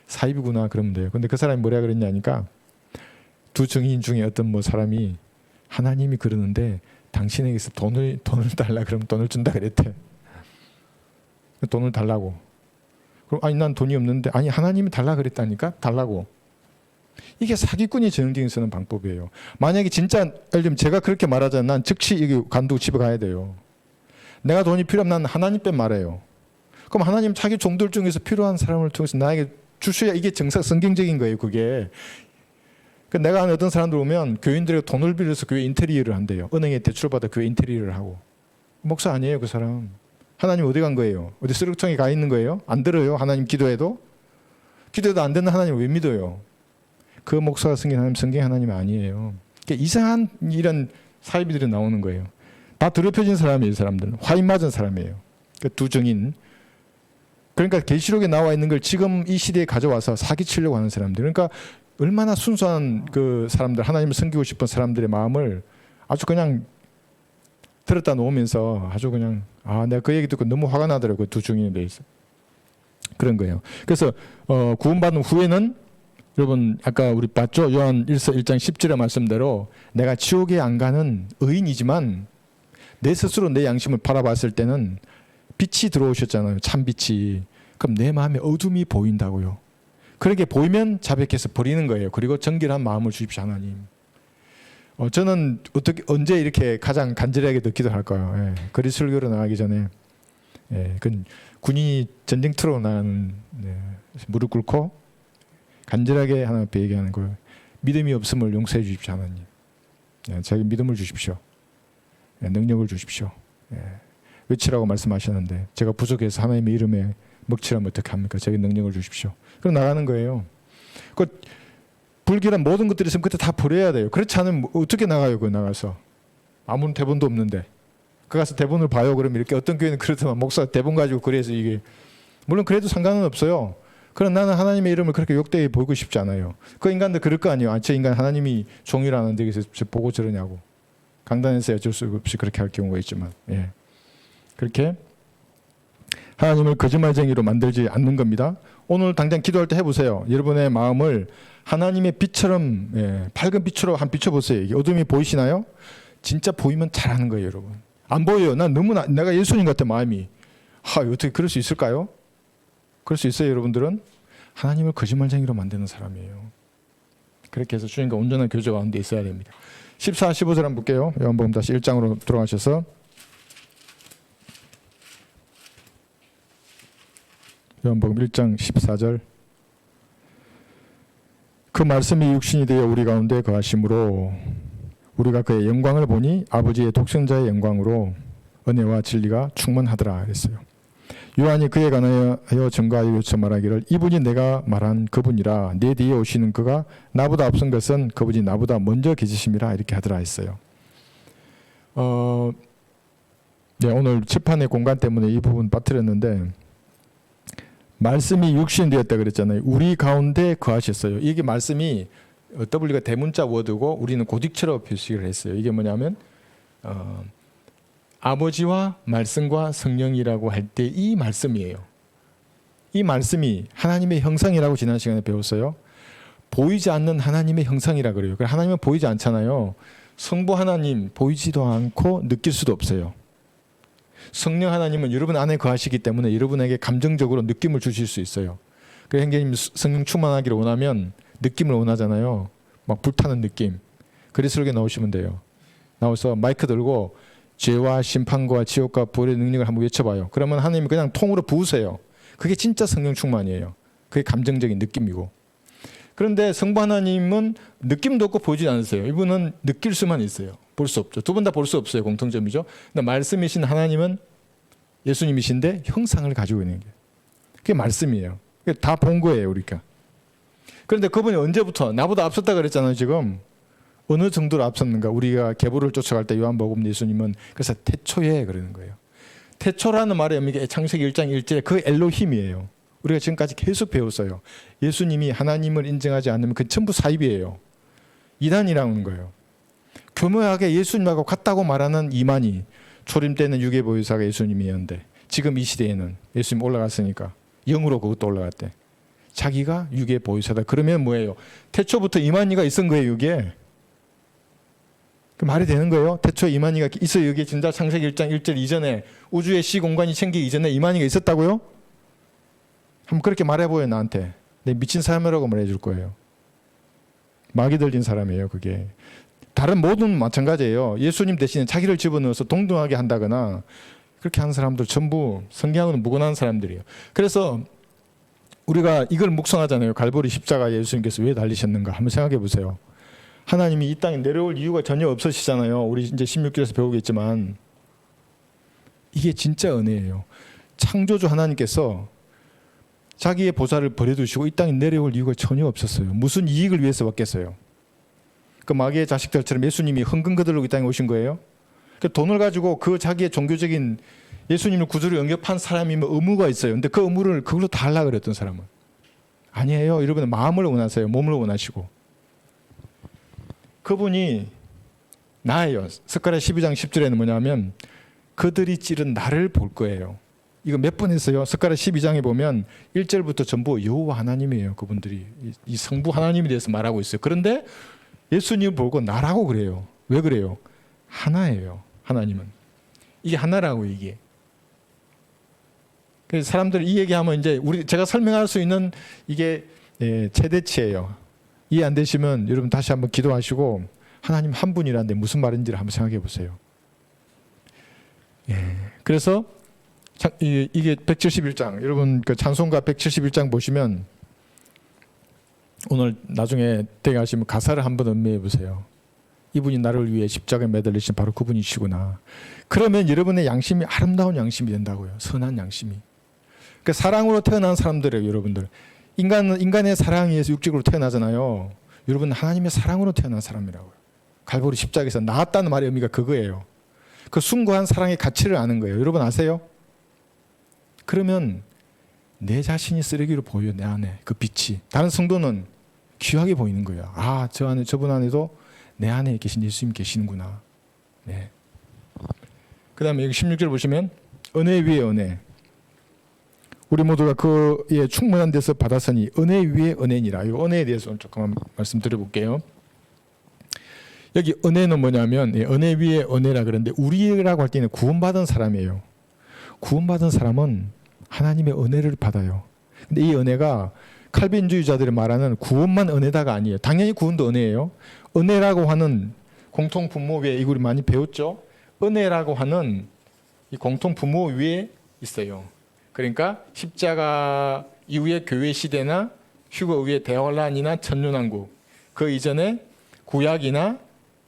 사이비구나 그러면 돼요. 근데 그 사람이 뭐라 그랬냐니까 두 정인 중에 어떤 뭐 사람이 하나님이 그러는데 당신에게서 돈을 달라 그러면 돈을 준다 그랬대. 돈을 달라고. 그럼 아니 난 돈이 없는데 아니 하나님이 달라 그랬다니까 달라고. 이게 사기꾼이 전형적인 쓰는 방법이에요. 만약에 진짜 예를 들면 제가 그렇게 말하자면 난 즉시 여기 간두고 집에 가야 돼요. 내가 돈이 필요하면 나는 하나님께 말해요. 그럼 하나님 자기 종들 중에서 필요한 사람을 통해서 나에게 주셔야 이게 성경적인 거예요. 그게. 내가 아는 어떤 사람들 오면 교인들에게 돈을 빌려서 교회 인테리어를 한대요. 은행에 대출받아 교회 인테리어를 하고. 목사 아니에요, 그 사람. 하나님 어디 간 거예요? 어디 쓰레기통에 가 있는 거예요? 안 들어요? 하나님 기도해도? 기도해도 안 듣는 하나님 왜 믿어요? 그 목사가 생긴 하나님, 성경 하나님이 아니에요. 그러니까 이상한 이런 사이비들이 나오는 거예요. 다 더럽혀진 사람이에요, 이 사람들은. 화인 맞은 사람이에요. 그 두 증인. 그러니까 계시록에 나와 있는 걸 지금 이 시대에 가져와서 사기치려고 하는 사람들. 그러니까 얼마나 순수한 그 사람들, 하나님을 섬기고 싶은 사람들의 마음을 아주 그냥 들었다 놓으면서 아주 그냥 내가 그 얘기 듣고 너무 화가 나더라고요. 두 증인에 대해서. 그런 거예요. 그래서 구원받은 후에는 여러분 아까 우리 봤죠? 요한 1서 1장 10절의 말씀대로 내가 지옥에 안 가는 의인이지만 내 스스로 내 양심을 바라봤을 때는 빛이 들어오셨잖아요. 참 빛이. 그럼 내 마음에 어둠이 보인다고요. 그렇게 보이면 자백해서 버리는 거예요. 그리고 정결한 마음을 주십시오, 하나님. 저는 언제 이렇게 가장 간절하게 듣기도 할까요? 예, 거리설교로 나가기 전에 그 군인이 전쟁터로 나가는 무릎 꿇고 간절하게 하나님 앞에 얘기하는 거예요. 믿음이 없음을 용서해 주십시오, 하나님. 자기 믿음을 주십시오. 능력을 주십시오. 외치라고 말씀하셨는데 제가 부족해서 하나님의 이름에 먹칠하면 어떻게 합니까? 자기 능력을 주십시오. 그럼 나가는 거예요. 그 불길한 모든 것들이 있으면 그때 다 버려야 돼요. 그렇지 않으면 어떻게 나가요? 그 나가서 아무런 대본도 없는데 그 가서 대본을 봐요. 그러면 이렇게 어떤 교회는 그렇더만 목사 대본 가지고 그래서 이게 물론 그래도 상관은 없어요. 그럼 나는 하나님의 이름을 그렇게 욕되게 보이고 싶지 않아요. 그 인간도 그럴 거 아니에요. 저 인간 하나님이 종이라는데 그래서 보고 저러냐고. 강단에서 어쩔 수 없이 그렇게 할 경우가 있지만 그렇게 하나님을 거짓말쟁이로 만들지 않는 겁니다. 오늘 당장 기도할 때 해보세요. 여러분의 마음을 하나님의 빛처럼 밝은 빛으로 한번 비춰보세요. 이게 어둠이 보이시나요? 진짜 보이면 잘하는 거예요, 여러분. 안 보여요. 난 너무나 내가 예수님 같은 마음이 어떻게 그럴 수 있을까요? 그럴 수 있어요, 여러분들은? 하나님을 거짓말쟁이로 만드는 사람이에요. 그렇게 해서 주님과 온전한 교제 가운데 있어야 됩니다. 14, 15절 한번 볼게요. 요한복음 다시 1장으로 들어가셔서 요한복음 1장 14절 그 말씀이 육신이 되어 우리 가운데 거하심으로 우리가 그의 영광을 보니 아버지의 독생자의 영광으로 은혜와 진리가 충만하더라 그랬어요. 요한이 그에 관하여 증거하여 요청 말하기를 이분이 내가 말한 그분이라 내 뒤에 오시는 그가 나보다 앞선 것은 그분이 나보다 먼저 계시심이라 이렇게 하더라 했어요. 오늘 칠판의 공간 때문에 이 부분 빠뜨렸는데 말씀이 육신 되었다 그랬잖아요. 우리 가운데 거하셨어요. 이게 말씀이 W가 대문자 워드고 우리는 고딕체로 표시를 했어요. 이게 뭐냐면 아버지와 말씀과 성령이라고 할 때 이 말씀이에요. 이 말씀이 하나님의 형상이라고 지난 시간에 배웠어요. 보이지 않는 하나님의 형상이라 그래요. 하나님은 보이지 않잖아요. 성부 하나님 보이지도 않고 느낄 수도 없어요. 성령 하나님은 여러분 안에 거하시기 때문에 여러분에게 감정적으로 느낌을 주실 수 있어요. 그래서 형제님 성령 충만하기를 원하면 느낌을 원하잖아요. 막 불타는 느낌. 그리스도에게 나오시면 돼요. 나와서 마이크 들고 죄와 심판과 지옥과 불의 능력을 한번 외쳐봐요. 그러면 하나님이 그냥 통으로 부으세요. 그게 진짜 성령 충만이에요. 그게 감정적인 느낌이고. 그런데 성부 하나님은 느낌도 없고 보이지 않으세요. 이분은 느낄 수만 있어요. 볼 수 없죠. 두 분 다 볼 수 없어요. 공통점이죠. 근데 말씀이신 하나님은 예수님이신데 형상을 가지고 있는 게 그게 말씀이에요. 다 본 거예요, 우리가. 그런데 그분이 언제부터 나보다 앞섰다 그랬잖아요, 지금. 어느 정도로 앞섰는가? 우리가 계보를 쫓아갈 때 요한복음 예수님은 그래서 태초에 그러는 거예요. 태초라는 말이 이게 창세기 1장 1절에 그 엘로힘이에요. 우리가 지금까지 계속 배웠어요. 예수님이 하나님을 인정하지 않으면 그 전부 사입이에요. 이단이라는 거예요. 교묘하게 예수님하고 같다고 말하는 이만희. 초림 때는 유괴보혜사가 예수님이었는데 지금 이 시대에는 예수님 올라갔으니까 영으로 그것도 올라갔대. 자기가 유괴보혜사다. 그러면 뭐예요? 태초부터 이만희가 있은 거예요, 이게. 그 말이 되는 거예요? 태초에 이만희가 있어요. 여기 진짜 창세기 1장 1절 이전에 우주의 시공간이 생기기 이전에 이만희가 있었다고요? 한번 그렇게 말해보여요, 나한테. 내 미친 사람이라고 말해줄 거예요. 마귀 들린 사람이에요, 그게. 다른 모든 마찬가지예요. 예수님 대신에 자기를 집어넣어서 동등하게 한다거나 그렇게 하는 사람들 전부 성경하고는 무관한 사람들이에요. 그래서 우리가 이걸 묵상하잖아요. 갈보리 십자가 예수님께서 왜 달리셨는가 한번 생각해 보세요. 하나님이 이 땅에 내려올 이유가 전혀 없으시잖아요. 우리 이제 16절에서 배우겠지만 이게 진짜 은혜예요. 창조주 하나님께서 자기의 보좌를 버려두시고 이 땅에 내려올 이유가 전혀 없었어요. 무슨 이익을 위해서 왔겠어요? 그 마귀의 자식들처럼 예수님이 흥금 거들고 이 땅에 오신 거예요. 그 돈을 가지고 그 자기의 종교적인 예수님을 구주로 영접한 사람이면 의무가 있어요. 근데 그 의무를 그걸로 다 하려고 그랬던 사람은 아니에요. 여러분은 마음을 원하세요. 몸을 원하시고. 그분이 나예요. 스가랴 12장 10절에는 뭐냐면 그들이 찌른 나를 볼 거예요. 이거 몇 번 했어요. 스가랴 12장에 보면 1절부터 전부 여호와 하나님이에요. 그분들이 이 성부 하나님에 대해서 말하고 있어요. 그런데 예수님을 보고 나라고 그래요. 왜 그래요? 하나예요. 하나님은. 이게 하나라고 이게. 그래서 사람들 이 얘기하면 이제 제가 설명할 수 있는 이게 최대치예요. 이해 안 되시면 여러분 다시 한번 기도하시고 하나님 한 분이라는데 무슨 말인지를 한번 생각해 보세요. 그래서 이게 171장 여러분 그 찬송가 171장 보시면 오늘 나중에 댁에 가시면 가사를 한번 음미해 보세요. 이분이 나를 위해 십자가에 매달리신 바로 그분이시구나. 그러면 여러분의 양심이 아름다운 양심이 된다고요. 선한 양심이. 그러니까 사랑으로 태어난 사람들이에요. 여러분들. 인간의 사랑에 의해서 육적으로 태어나잖아요. 여러분 하나님의 사랑으로 태어난 사람이라고요. 갈보리 십자가에서 나았다는 말의 의미가 그거예요. 그 숭고한 사랑의 가치를 아는 거예요. 여러분 아세요? 그러면 내 자신이 쓰레기로 보여요. 내 안에 그 빛이. 다른 성도는 귀하게 보이는 거예요. 아, 저 안에 저분 안에도 내 안에 계신 예수님 계시는구나. 네. 그 다음에 여기 16절 보시면 은혜 위에 은혜. 우리 모두가 그의 충만한 데서 받았으니 은혜 위에 은혜니라. 이 은혜에 대해서 조금 말씀드려볼게요. 여기 은혜는 뭐냐면 은혜 위에 은혜라 그러는데 우리라고 할 때는 구원받은 사람이에요. 구원받은 사람은 하나님의 은혜를 받아요. 근데 이 은혜가 칼빈주의자들이 말하는 구원만 은혜다가 아니에요. 당연히 구원도 은혜예요. 은혜라고 하는 공통 분모 위에 이걸 많이 배웠죠. 은혜라고 하는 이 공통 분모 위에 있어요. 그러니까 십자가 이후의 교회 시대나 휴거 이후의 대환란이나 천년왕국 그 이전에 구약이나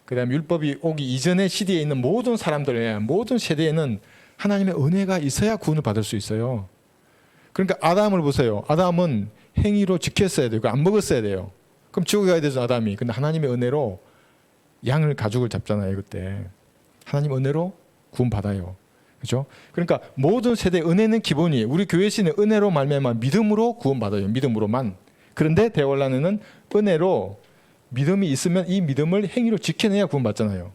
그다음에 율법이 오기 이전의 시대에 있는 모든 사람들 모든 세대에는 하나님의 은혜가 있어야 구원을 받을 수 있어요. 그러니까 아담을 보세요. 아담은 행위로 지켰어야 돼요. 안 먹었어야 돼요. 그럼 지옥에 가야 되죠 아담이. 근데 하나님의 은혜로 양을 가죽을 잡잖아요. 그때 하나님 은혜로 구원 받아요. 그렇죠? 그러니까 모든 세대 은혜는 기본이에요. 우리 교회 시는 은혜로 말미암아 믿음으로 구원 받아요. 믿음으로만. 그런데 대환란에는 은혜로 믿음이 있으면 이 믿음을 행위로 지켜내야 구원 받잖아요.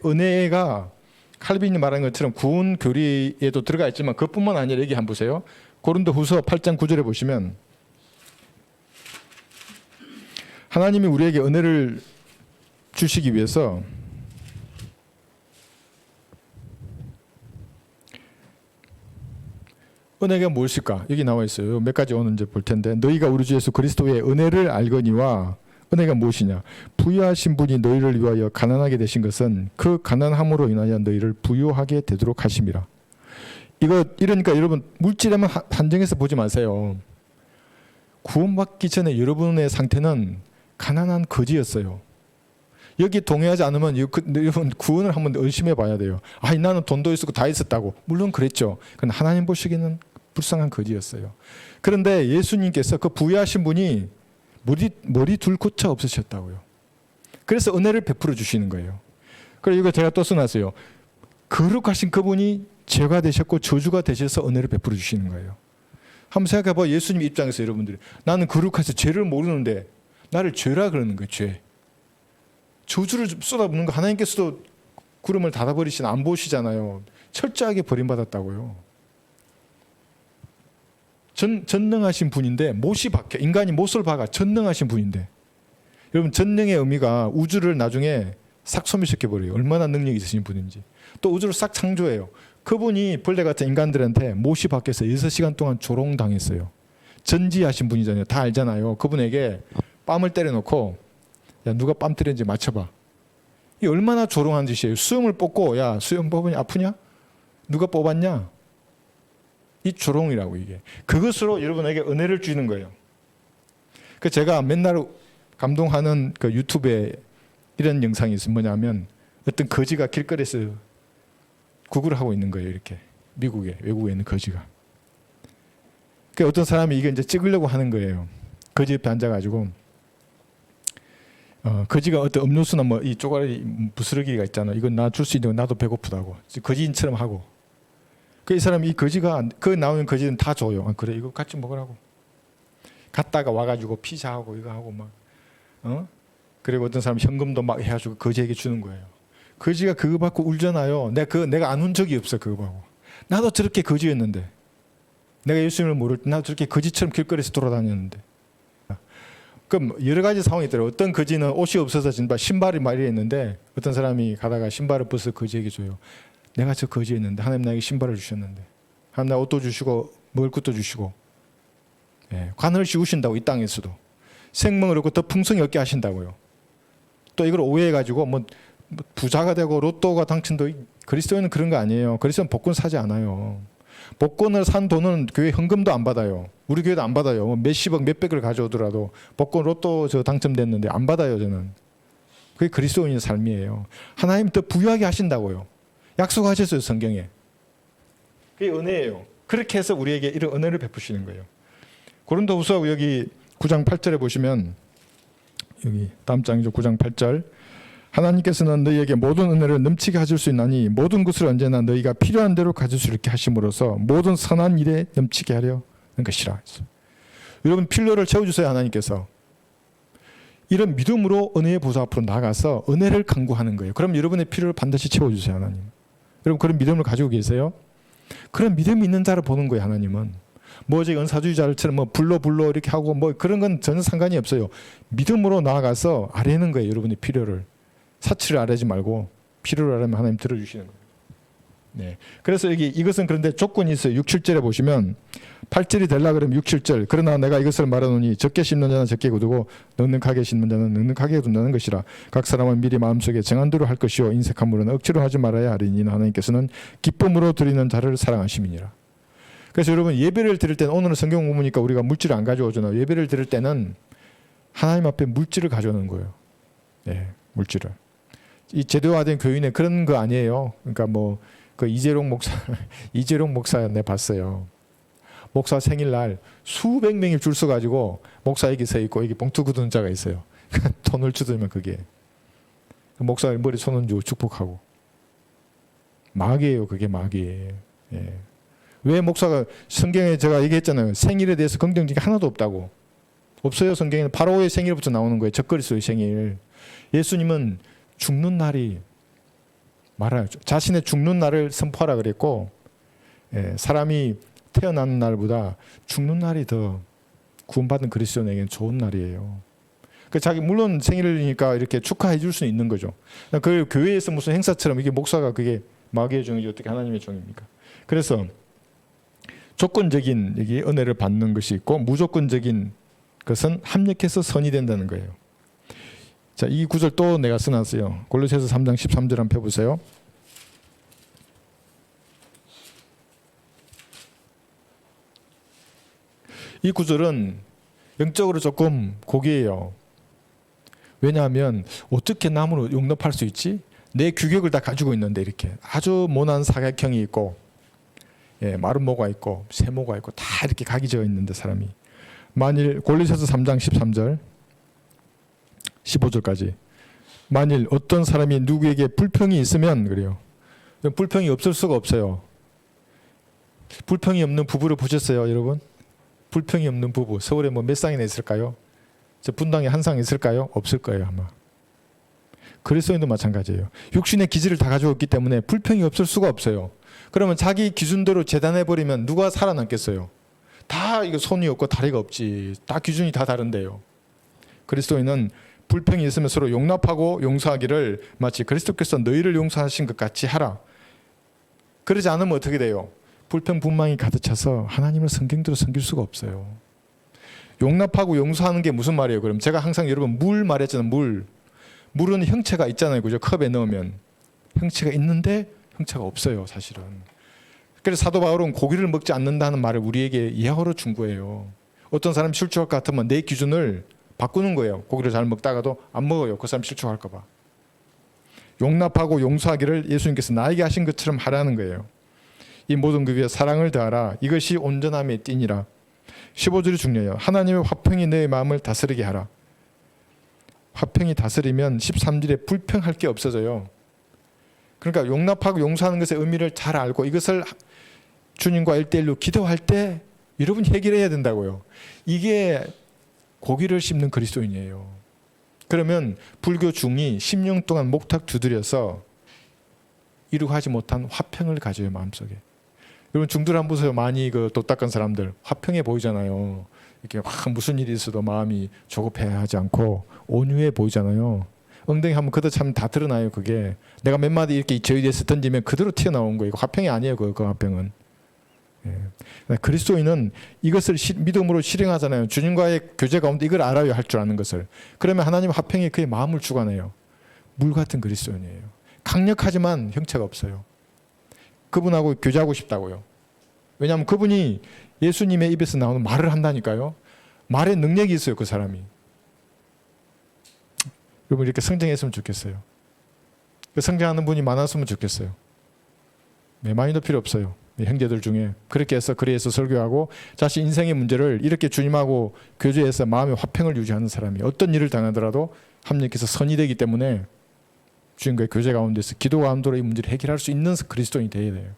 은혜가 칼빈이 말하는 것처럼 구원 교리에도 들어가 있지만 그것뿐만 아니라 여기 한번 보세요. 고린도후서 8장 9절에 보시면 하나님이 우리에게 은혜를 주시기 위해서 은혜가 무엇일까? 여기 나와 있어요. 몇 가지 오늘 이제 볼 텐데 너희가 우리 주 예수 그리스도의 은혜를 알거니와 은혜가 무엇이냐? 부유하신 분이 너희를 위하여 가난하게 되신 것은 그 가난함으로 인하여 너희를 부유하게 되도록 하심이라. 이러니까 여러분 물질에만 한정해서 보지 마세요. 구원받기 전에 여러분의 상태는 가난한 거지였어요. 여기 동의하지 않으면 여러분 구원을 한번 의심해 봐야 돼요. 아, 나는 돈도 있었고 다 있었다고. 물론 그랬죠. 그런데 하나님 보시기에는 불쌍한 거지였어요. 그런데 예수님께서 그 부유하신 분이 머리 둘 고쳐 없으셨다고요. 그래서 은혜를 베풀어 주시는 거예요. 그리고 이거 제가 또 써놨어요. 거룩하신 그분이 죄가 되셨고 저주가 되셔서 은혜를 베풀어 주시는 거예요. 한번 생각해 봐. 예수님 입장에서 여러분들이 나는 거룩해서 죄를 모르는데 나를 죄라 그러는 거예요. 죄. 저주를 쏟아붓는 거 하나님께서도 구름을 닫아버리시나 안 보시잖아요. 철저하게 버림받았다고요. 전능하신 분인데 못이 박혀. 인간이 못을 박아. 전능하신 분인데. 여러분 전능의 의미가 우주를 나중에 싹 소멸시켜버려요. 얼마나 능력이 있으신 분인지. 또 우주를 싹 창조해요. 그분이 벌레 같은 인간들한테 못이 박혀서 6시간 동안 조롱당했어요. 전지하신 분이잖아요. 다 알잖아요. 그분에게 뺨을 때려놓고 야 누가 뺨 때렸는지 맞춰봐. 이게 얼마나 조롱한 짓이에요. 수염을 뽑고 야 수염 뽑으니 아프냐? 누가 뽑았냐? 이 조롱이라고 이게. 그것으로 여러분에게 은혜를 주는 거예요. 그 제가 맨날 감동하는 그 유튜브에 이런 영상이 있어요. 뭐냐면 어떤 거지가 길거리에서 구걸을 하고 있는 거예요. 이렇게 외국에 있는 거지가. 그 어떤 사람이 이게 이제 찍으려고 하는 거예요. 거지 옆에 앉아가지고 거지가 어떤 음료수나 뭐 이 쪼가리 부스러기가 있잖아. 이건 나 줄 수 있는 거 나도 배고프다고 거지인처럼 하고. 그 이 사람이 이 거지가 그 나오는 거지는 다 줘요. 그래 이거 같이 먹으라고. 갔다가 와가지고 피자하고 이거 하고 막 그리고 어떤 사람 현금도 막 해가지고 거지에게 주는 거예요. 거지가 그거 받고 울잖아요. 내가 안 운 적이 없어 그거 받고. 나도 저렇게 거지였는데. 내가 예수님을 모를 때 나도 저렇게 거지처럼 길거리에서 돌아다녔는데. 그럼 여러 가지 상황이 있더라고요. 어떤 거지는 옷이 없어서 진짜 신발이 말이 있는데 어떤 사람이 가다가 신발을 벗어 거지에게 줘요. 내가 저 거지였는데 하나님 나에게 신발을 주셨는데 하나님 나 옷도 주시고 먹을 것도 주시고 관을 씌우신다고 이 땅에서도 생명을 얻고 더 풍성히 얻게 하신다고요. 또 이걸 오해해가지고 뭐 부자가 되고 로또가 당첨도 그리스도인은 그런 거 아니에요. 그리스도는 복권 사지 않아요. 복권을 산 돈은 교회 현금도 안 받아요. 우리 교회도 안 받아요. 몇십억 몇백을 가져오더라도 복권 로또 저 당첨됐는데 안 받아요. 저는. 그게 그리스도인의 삶이에요. 하나님 더 부유하게 하신다고요. 약속하셨어요. 성경에. 그게 은혜예요. 그렇게 해서 우리에게 이런 은혜를 베푸시는 거예요. 고린도후서 여기 9장 8절에 보시면 여기 다음 장이죠. 9장 8절. 하나님께서는 너희에게 모든 은혜를 넘치게 하실 수 있나니 모든 것을 언제나 너희가 필요한 대로 가질 수 있게 하심으로써 모든 선한 일에 넘치게 하려 하는 것이라. 여러분 필요를 채워주세요. 하나님께서. 이런 믿음으로 은혜의 보좌 앞으로 나가서 은혜를 간구하는 거예요. 그럼 여러분의 필요를 반드시 채워주세요. 하나님. 여러분 그런 믿음을 가지고 계세요? 그런 믿음이 있는 자를 보는 거예요. 하나님은. 뭐 어제 은사주의자들처럼 뭐 불러 이렇게 하고 뭐 그런 건 전혀 상관이 없어요. 믿음으로 나아가서 아뢰는 거예요. 여러분의 필요를. 사치를 아뢰지 말고 필요를 아뢰면 하나님 들어주시는 거예요. 네. 그래서 여기 이것은 그런데 조건이 있어요. 6, 7절에 보시면 8절이 되려 그러면 6, 7절. 그러나 내가 이것을 말하노니 적게 심는 자는 적게 거두고 넉넉하게 심는 자는 넉넉하게 거둔다는 것이라. 각 사람은 미리 마음속에 정한 대로 할 것이요 인색한 물은 억지로 하지 말아야 하리니 하나님께서는 기쁨으로 드리는 자를 사랑하심이니라. 그래서 여러분 예배를 드릴 때는 오늘은 성경 본문이니까 우리가 물질을 안 가져오잖아요. 예배를 드릴 때는 하나님 앞에 물질을 가져오는 거예요. 네, 물질을. 이 제도화된 교인의 그런 거 아니에요. 그러니까 뭐 그 이재룡 목사 내 봤어요. 목사 생일날 수백 명이 줄 서 가지고 목사 여기 서 있고 여기 봉투 굳은 자가 있어요. 돈을 주더면 그게 목사가 머리 손 얹고 축복하고 마귀예요. 그게 마귀예요. 예. 왜 목사가 성경에 제가 얘기했잖아요. 생일에 대해서 긍정적인 게 하나도 없다고. 없어요. 성경에는 바로의 생일부터 나오는 거예요. 적그리스도의 생일. 예수님은 죽는 날이 말아요. 자신의 죽는 날을 선포하라 그랬고 사람이 태어나는 날보다 죽는 날이 더 구원받은 그리스도인에게는 좋은 날이에요. 자기 물론 생일이니까 이렇게 축하해 줄 수는 있는 거죠. 그 교회에서 무슨 행사처럼 이게 목사가 그게 마귀의 종이지 어떻게 하나님의 종입니까? 그래서 조건적인 여기 은혜를 받는 것이 있고 무조건적인 것은 합력해서 선이 된다는 거예요. 자, 이 구절 또 내가 써놨어요. 골로새서 3장 13절 한번 펴보세요. 이 구절은 영적으로 조금 고귀해요. 왜냐하면 어떻게 남을 용납할 수 있지? 내 규격을 다 가지고 있는데 이렇게 아주 모난 사각형이 있고 마른 모가 있고 세모가 있고 다 이렇게 각이 지어 있는데 사람이 만일 골로새서 3장 13절 15절까지 만일 어떤 사람이 누구에게 불평이 있으면 그래요. 불평이 없을 수가 없어요. 불평이 없는 부부를 보셨어요, 여러분? 불평이 없는 부부 서울에 뭐 몇 쌍이나 있을까요? 저 분당에 한 쌍 있을까요? 없을 거예요 아마. 그리스도인도 마찬가지예요. 육신의 기질을 다 가져왔기 때문에 불평이 없을 수가 없어요. 그러면 자기 기준대로 재단해 버리면 누가 살아남겠어요? 다 이거 손이 없고 다리가 없지. 다 기준이 다 다른데요. 그리스도인은 불평이 있으면 서로 용납하고 용서하기를 마치 그리스도께서 너희를 용서하신 것 같이 하라. 그러지 않으면 어떻게 돼요? 불평 분망이 가득 차서 하나님을 성경대로 섬길 수가 없어요. 용납하고 용서하는 게 무슨 말이에요? 그럼 제가 항상 여러분 물 말했잖아요. 물은 형체가 있잖아요. 그죠? 컵에 넣으면 형체가 있는데 형체가 없어요. 사실은 그래서 사도 바울은 고기를 먹지 않는다는 말을 우리에게 예화로 준 거예요. 어떤 사람이 실족할 것 같으면 내 기준을 바꾸는 거예요. 고기를 잘 먹다가도 안 먹어요. 그 사람 실족할까 봐. 용납하고 용서하기를 예수님께서 나에게 하신 것처럼 하라는 거예요. 이 모든 것 위에 사랑을 더하라. 이것이 온전함의 띠니라. 15절이 중요해요. 하나님의 화평이 너의 마음을 다스리게 하라. 화평이 다스리면 13절에 불평할 게 없어져요. 그러니까 용납하고 용서하는 것의 의미를 잘 알고 이것을 주님과 1대1로 기도할 때 여러분 해결해야 된다고요. 이게 고기를 씹는 그리스도인이에요. 그러면 불교 중이 10년 동안 목탁 두드려서 이루고 하지 못한 화평을 가져요. 마음속에. 여러분 중들 한번 보세요. 많이 도 닦은 사람들 화평해 보이잖아요. 이렇게 막 무슨 일이 있어도 마음이 조급해하지 않고 온유해 보이잖아요. 엉덩이 한번 걷어차면 다 드러나요. 그게 내가 몇 마디 이렇게 저희에서 던지면 그대로 튀어나온 거예요. 이거 화평이 아니에요. 그 화평은. 예. 그리스도인은 이것을 믿음으로 실행하잖아요. 주님과의 교제 가운데 이걸 알아요. 할 줄 아는 것을. 그러면 하나님 화평이 그의 마음을 주관해요. 물 같은 그리스도인이에요. 강력하지만 형체가 없어요. 그분하고 교제하고 싶다고요. 왜냐하면 그분이 예수님의 입에서 나오는 말을 한다니까요. 말에 능력이 있어요. 그 사람이. 여러분 이렇게 성장했으면 좋겠어요. 성장하는 분이 많았으면 좋겠어요. 많이도 필요 없어요. 형제들 중에 그렇게 해서 그리에서 설교하고 자신 인생의 문제를 이렇게 주님하고 교제해서 마음의 화평을 유지하는 사람이 어떤 일을 당하더라도 하나님께서 선이 되기 때문에 주님과의 교제 가운데서 기도 가운데로 이 문제를 해결할 수 있는 그리스도인이 되어야 돼요.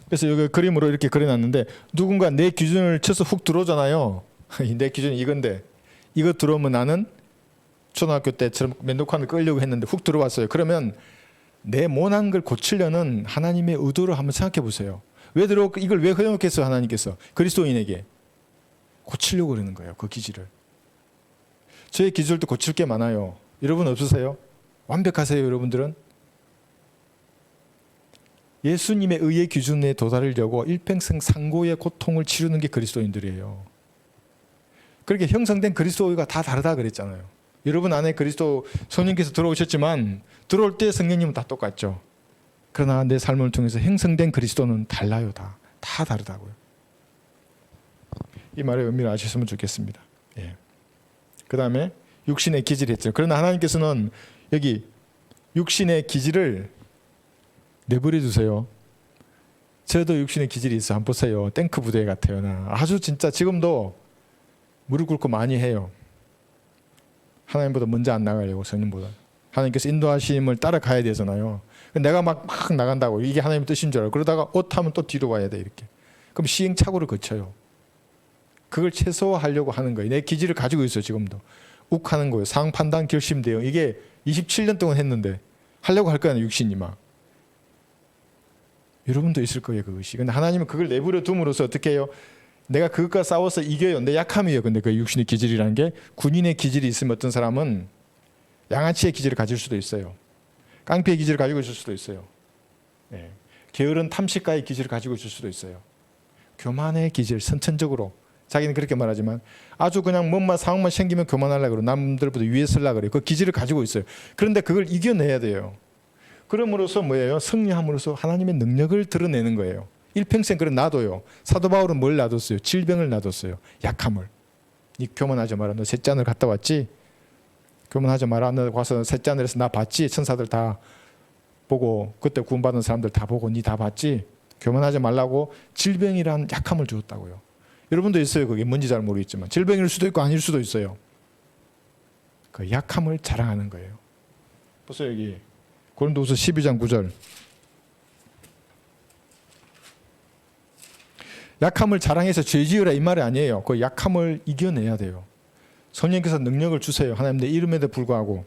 그래서 여기 그림으로 이렇게 그려놨는데 누군가 내 기준을 쳐서 훅 들어오잖아요. 내 기준이 이건데 이거 들어오면 나는 초등학교 때처럼 면도칸을 끌려고 했는데 훅 들어왔어요. 그러면 내 못한 걸 고치려는 하나님의 의도를 한번 생각해 보세요. 왜 들어올까? 이걸 왜 허용했겠어요? 하나님께서 그리스도인에게 고치려고 그러는 거예요. 그 기질을. 저의 기질도 고칠 게 많아요. 여러분 없으세요? 완벽하세요? 여러분들은? 예수님의 의의 기준에 도달하려고 일평생 상고의 고통을 치르는 게 그리스도인들이에요. 그렇게 형성된 그리스도가 다 다르다 그랬잖아요. 여러분 안에 그리스도 성령께서 들어오셨지만 들어올 때 성령님은 다 똑같죠. 그러나 내 삶을 통해서 형성된 그리스도는 달라요. 다 다르다고요. 이 말의 의미를 아셨으면 좋겠습니다. 예. 그 다음에 육신의 기질이 했죠. 그러나 하나님께서는 여기 육신의 기질을 내버려 두세요. 저도 육신의 기질이 있어. 한번 보세요. 탱크 부대 같아요. 나 아주 진짜 지금도 무릎 꿇고 많이 해요. 하나님보다 먼저 안 나가려고 성령보다. 하나님께서 인도하심을 따라가야 되잖아요. 내가 막 나간다고 이게 하나님의 뜻인 줄 알고 그러다가 옷하면 또 뒤로 와야 돼 이렇게. 그럼 시행착오를 거쳐요. 그걸 최소화하려고 하는 거예요. 내 기질을 가지고 있어요. 지금도. 욱하는 거예요. 상황 판단 결심 대응. 이게 27년 동안 했는데 하려고 할 거야 육신이 막. 여러분도 있을 거예요 그것이. 근데 하나님은 그걸 내버려 둠으로써 어떻게 해요? 내가 그것과 싸워서 이겨요. 내 약함이에요. 근데 그 육신의 기질이라는 게 군인의 기질이 있으면 어떤 사람은 양아치의 기질을 가질 수도 있어요. 깡패의 기질을 가지고 있을 수도 있어요. 네. 게으른 탐식가의 기질을 가지고 있을 수도 있어요. 교만의 기질, 선천적으로. 자기는 그렇게 말하지만 아주 그냥 뭔만 상황만 생기면 교만하려고 그래요. 남들보다 위에 쓰려고 그래요. 그 기질을 가지고 있어요. 그런데 그걸 이겨내야 돼요. 그럼으로써 뭐예요? 승리함으로써 하나님의 능력을 드러내는 거예요. 일평생 그래 놔둬요. 사도 바울은 뭘 놔뒀어요? 질병을 놔뒀어요. 약함을. 니 교만하지 마라. 너 셋잔을 갔다 왔지? 교만하지 마라. 너 와서 셋잔을 해서 나 봤지? 천사들 다 보고 그때 구원받은 사람들 다 보고 니 다 봤지? 교만하지 말라고 질병이란 약함을 주었다고요. 여러분도 있어요. 그게 뭔지 잘 모르겠지만 질병일 수도 있고 아닐 수도 있어요. 그 약함을 자랑하는 거예요. 보세요. 여기 고린도후서 12장 9절. 약함을 자랑해서 죄 지으라 이 말이 아니에요. 그 약함을 이겨내야 돼요. 성령께서 능력을 주세요. 하나님 내 이름에도 불구하고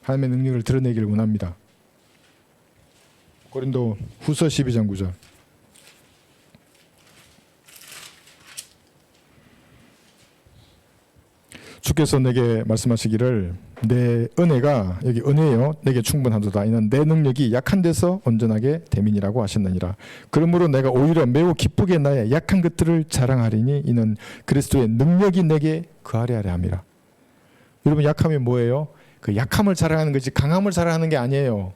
하나님의 능력을 드러내기를 원합니다. 고린도후서 12장 9절. 주께서 내게 말씀하시기를 내 은혜가 여기 은혜요 내게 충분하도다. 이는 내 능력이 약한 데서 온전하게 됨이니라고 하셨느니라. 그러므로 내가 오히려 매우 기쁘게 나의 약한 것들을 자랑하리니 이는 그리스도의 능력이 내게 거하려 하려 함이라. 여러분 약함이 뭐예요? 그 약함을 자랑하는 거지 강함을 자랑하는 게 아니에요.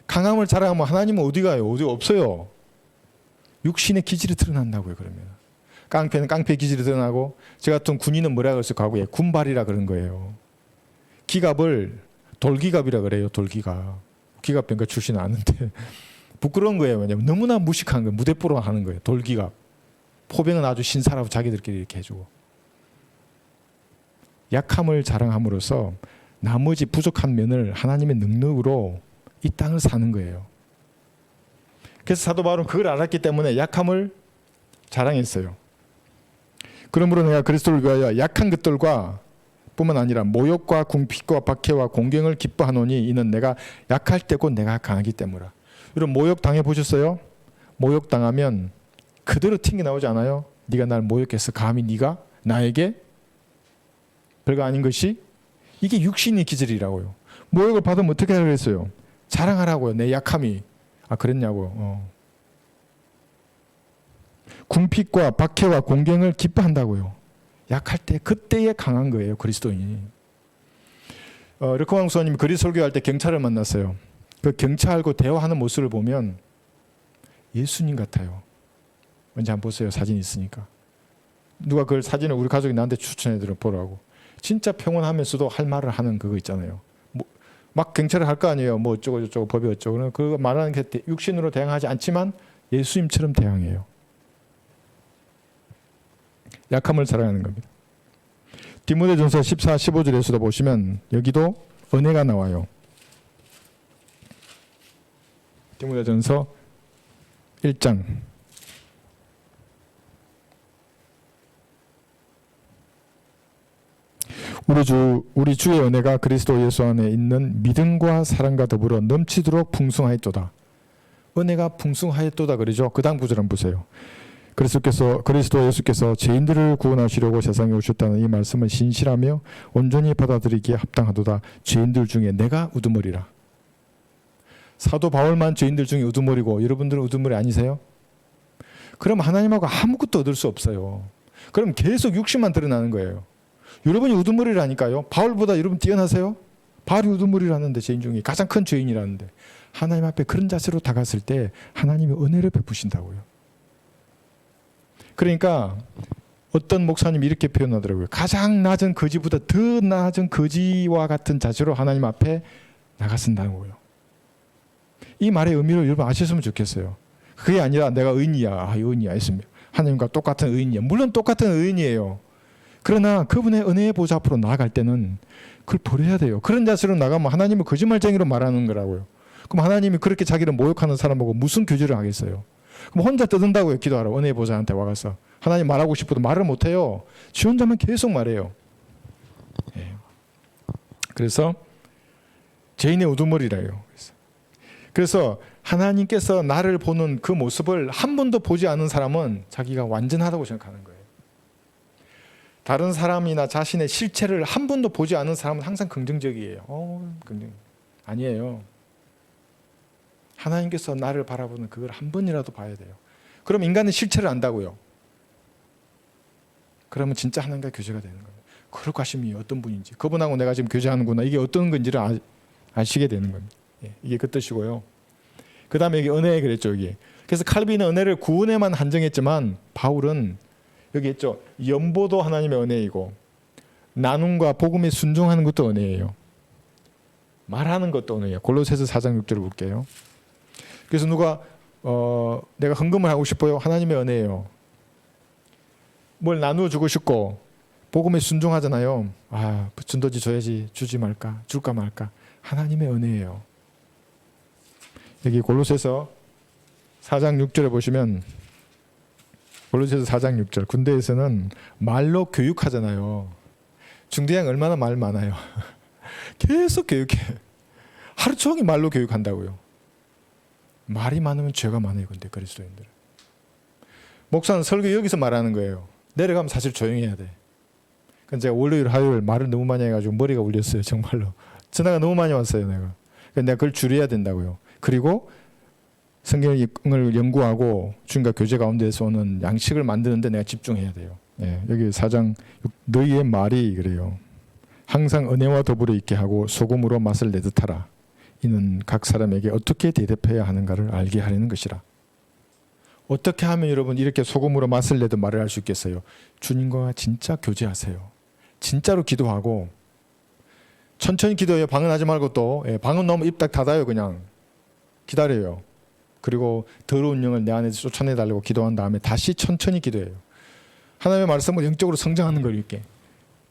강함을 자랑하면 하나님은 어디 가요? 어디 없어요. 육신의 기질이 드러난다고요. 그러면 깡패는 깡패 기질이 드러나고, 저 같은 군인은 뭐라 그랬어요? 과거에 군발이라 그런 거예요. 기갑을 돌기갑이라 그래요. 돌기갑. 기갑병가 출신 아는데 부끄러운 거예요. 왜냐면 너무나 무식한 거예요. 무대뽀로 하는 거예요. 돌기갑. 포병은 아주 신사라고 자기들끼리 이렇게 해주고. 약함을 자랑함으로써 나머지 부족한 면을 하나님의 능력으로 이 땅을 사는 거예요. 그래서 사도 바울은 그걸 알았기 때문에 약함을 자랑했어요. 그러므로 내가 그리스도를 위하여 약한 것들과 뿐만 아니라 모욕과 궁핍과 박해와 공경을 기뻐하노니 이는 내가 약할 때고 내가 강하기 때문이라. 여러분 모욕 당해보셨어요? 모욕 당하면 그대로 튕겨나오지 않아요? 네가 날 모욕했어. 감히 네가 나에게? 별거 아닌 것이? 이게 육신의 기질이라고요. 모욕을 받으면 어떻게 하라고 했어요? 자랑하라고요. 내 약함이. 아 그랬냐고요. 궁핍과 박해와 공경을 기뻐한다고요. 약할 때 그때에 강한 거예요. 그리스도인이. 르코왕 목사님이 그리스 설교할 때 경찰을 만났어요. 그 경찰과 대화하는 모습을 보면 예수님 같아요. 언제 한번 보세요. 사진 있으니까. 누가 그 사진을 우리 가족이 나한테 추천해 드려 보라고. 진짜 평온하면서도 할 말을 하는 그거 있잖아요. 막 경찰을 할 거 아니에요. 뭐 어쩌고 저쩌고 법이 어쩌고. 그거 말하는 게 육신으로 대항하지 않지만 예수님처럼 대항해요. 약함을 자랑하는 겁니다. 디모데전서 14, 15절에서도 보시면 여기도 은혜가 나와요. 디모데전서 1장 우리 주의 은혜가 그리스도 예수 안에 있는 믿음과 사랑과 더불어 넘치도록 풍성하였도다. 은혜가 풍성하였도다 그러죠. 그 다음 구절 한번 보세요. 그리스도 예수께서 죄인들을 구원하시려고 세상에 오셨다는 이 말씀을 신실하며 온전히 받아들이기에 합당하도다. 죄인들 중에 내가 우두머리라. 사도 바울만 죄인들 중에 우두머리고 여러분들은 우두머리 아니세요? 그럼 하나님하고 아무것도 얻을 수 없어요. 그럼 계속 육신만 드러나는 거예요. 여러분이 우두머리라니까요. 바울보다 여러분 뛰어나세요? 바울이 우두머리라는데, 죄인 중에 가장 큰 죄인이라는데, 하나님 앞에 그런 자세로 다가섰을 때 하나님이 은혜를 베푸신다고요. 그러니까 어떤 목사님이 이렇게 표현하더라고요. 가장 낮은 거지보다 더 낮은 거지와 같은 자세로 하나님 앞에 나가선다고요. 이 말의 의미를 여러분 아셨으면 좋겠어요. 그게 아니라 내가 의인이야. 의인이야 했습니다. 하나님과 똑같은 의인이야. 물론 똑같은 의인이에요. 그러나 그분의 은혜의 보좌 앞으로 나아갈 때는 그걸 버려야 돼요. 그런 자세로 나가면 하나님은 거짓말쟁이로 말하는 거라고요. 그럼 하나님이 그렇게 자기를 모욕하는 사람하고 무슨 교제를 하겠어요? 그럼 혼자 떠든다고요. 기도하러 은혜의 보좌한테 와가서. 하나님 말하고 싶어도 말을 못해요. 지 혼자만 계속 말해요. 예. 그래서 죄인의 우두머리라요. 그래서 하나님께서 나를 보는 그 모습을 한 번도 보지 않은 사람은 자기가 완전하다고 생각하는 거예요. 다른 사람이나 자신의 실체를 한 번도 보지 않은 사람은 항상 긍정적이에요. 긍정. 아니에요. 하나님께서 나를 바라보는 그걸 한 번이라도 봐야 돼요. 그럼 인간의 실체를 안다고요. 그러면 진짜 하나님과 교제가 되는 거예요. 그럴 가심이 어떤 분인지, 그분하고 내가 지금 교제하는구나, 이게 어떤 건지를 아시게 되는 겁니다. 예, 이게 그 뜻이고요. 그 다음에 여기 은혜 그랬죠. 여기. 그래서 칼빈은 은혜를 구원에만 한정했지만 바울은 여기 있죠. 연보도 하나님의 은혜이고 나눔과 복음에 순종하는 것도 은혜예요. 말하는 것도 은혜예요. 골로새서 4장 6절을 볼게요. 그래서 누가 내가 헌금을 하고 싶어요. 하나님의 은혜예요. 뭘 나누어 주고 싶고 복음에 순종하잖아요. 전도지 줘야지, 주지 말까, 줄까 말까. 하나님의 은혜예요. 여기 골로새서 4장 6절에 보시면, 골로새서 4장 6절, 군대에서는 말로 교육하잖아요. 중대장 얼마나 말 많아요. 계속 교육해. 하루 종일 말로 교육한다고요. 말이 많으면 죄가 많아요. 근데 그리스도인들, 목사는 설교 여기서 말하는 거예요. 내려가면 사실 조용히 해야 돼. 그러니까 제가 월요일 화요일 말을 너무 많이 해가지고 머리가 울렸어요. 정말로 전화가 너무 많이 왔어요. 내가 그걸 줄여야 된다고요. 그리고 성경을 연구하고 주님과 교제 가운데서 오는 양식을 만드는데 내가 집중해야 돼요. 예, 여기 4장 너희의 말이 그래요. 항상 은혜와 더불어 있게 하고 소금으로 맛을 내듯 하라. 이는 각 사람에게 어떻게 대답해야 하는가를 알게 하려는 것이라. 어떻게 하면 여러분 이렇게 소금으로 맛을 내도 말을 할 수 있겠어요? 주님과 진짜 교제하세요. 진짜로 기도하고 천천히 기도해요. 방언하지 말고 또 방언 넣으면 입 딱 닫아요. 그냥 기다려요. 그리고 더러운 영을 내 안에서 쫓아내달라고 기도한 다음에 다시 천천히 기도해요. 하나님의 말씀을 영적으로 성장하는 거예요. 이렇게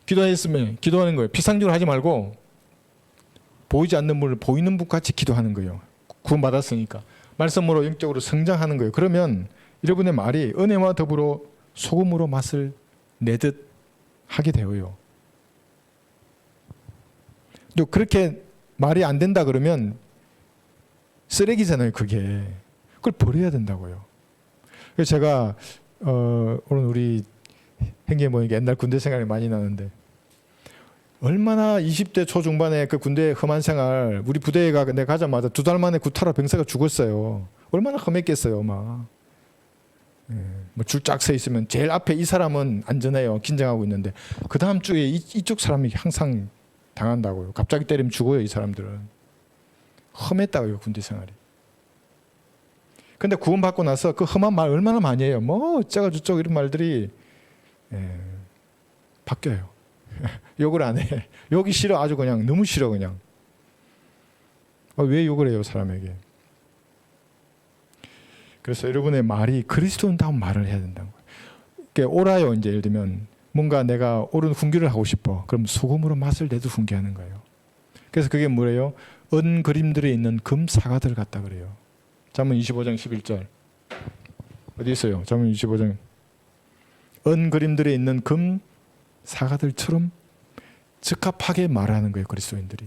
기도했으면 기도하는 거예요. 피상적으로 하지 말고 보이지 않는 분을 보이는 분 같이 기도하는 거예요. 구원받았으니까 말씀으로 영적으로 성장하는 거예요. 그러면 여러분의 말이 은혜와 더불어 소금으로 맛을 내듯 하게 되어요. 또 그렇게 말이 안 된다 그러면 쓰레기잖아요. 그게 그걸 버려야 된다고요. 그래서 제가 오늘 우리 행계 모임이 옛날 군대 생각이 많이 나는데 얼마나 20대 초중반에 그 군대 험한 생활, 우리 부대에 내가 가자마자 2달 만에 구타로 병사가 죽었어요. 얼마나 험했겠어요. 막 뭐 줄 쫙 서 있으면 제일 앞에 이 사람은 안전해요. 긴장하고 있는데 그 다음 주에 이쪽 사람이 항상 당한다고요. 갑자기 때리면 죽어요. 이 사람들은. 험했다고요. 군대 생활이. 근데 구원받고 나서 그 험한 말 얼마나 많이 해요. 뭐 어쩌고 저쩌고 이런 말들이 바뀌어요. 욕을 안 해. 욕이 싫어. 아주 그냥 너무 싫어. 그냥. 왜 욕을 해요 사람에게. 그래서 여러분의 말이 그리스도인다운 말을 해야 된다는 거예요. 옳아요. 이제 예를 들면 뭔가 내가 옳은 훈계를 하고 싶어. 그럼 소금으로 맛을 내도 훈계하는 거예요. 그래서 그게 뭐래요? 은 그림들에 있는 금 사과들 같다 그래요. 잠언 25장 11절 어디 있어요? 잠언 25장 은 그림들에 있는 금 사과들처럼 적합하게 말하는 거예요. 그리스도인들이.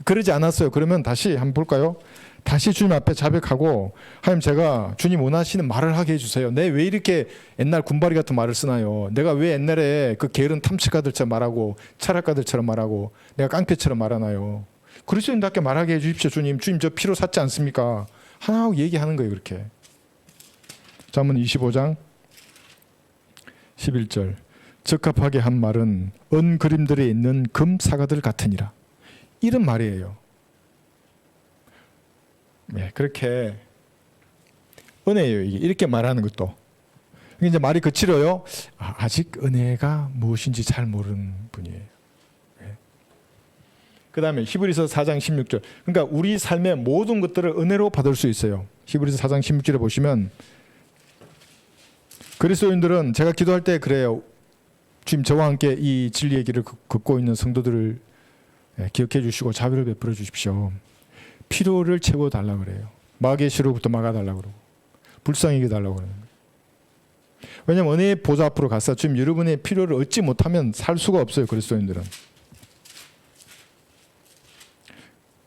그러지 않았어요. 그러면 다시 한번 볼까요? 다시 주님 앞에 자백하고 하나님 제가 주님 원하시는 말을 하게 해주세요. 내 왜 이렇게 옛날 군바리 같은 말을 쓰나요? 내가 왜 옛날에 그 게으른 탐식가들처럼 말하고 철학가들처럼 말하고 내가 깡패처럼 말하나요? 그리스도인답게 말하게 해주십시오. 주님 저 피로 샀지 않습니까? 하나하고 얘기하는 거예요. 그렇게. 잠언 25장 11절 적합하게 한 말은 은 그림들에 있는 금 사과들 같으니라. 이런 말이에요. 네, 그렇게 은혜예요. 이게 이렇게 말하는 것도. 이제 말이 거칠어요. 아직 은혜가 무엇인지 잘 모르는 분이에요. 네. 그 다음에 히브리서 4장 16절. 그러니까 우리 삶의 모든 것들을 은혜로 받을 수 있어요. 히브리서 4장 16절에 보시면 그리스도인들은 제가 기도할 때 그래요. 주님 저와 함께 이 진리의 길을 걷고 있는 성도들을 기억해 주시고 자비를 베풀어 주십시오. 필요를 채워달라고 그래요. 마귀의 시로부터 막아달라고 그러고 불쌍히 여겨달라고 그러는 거예요. 왜냐하면 은혜의 보좌 앞으로 가서 지금 여러분의 필요를 얻지 못하면 살 수가 없어요. 그리스도인들은.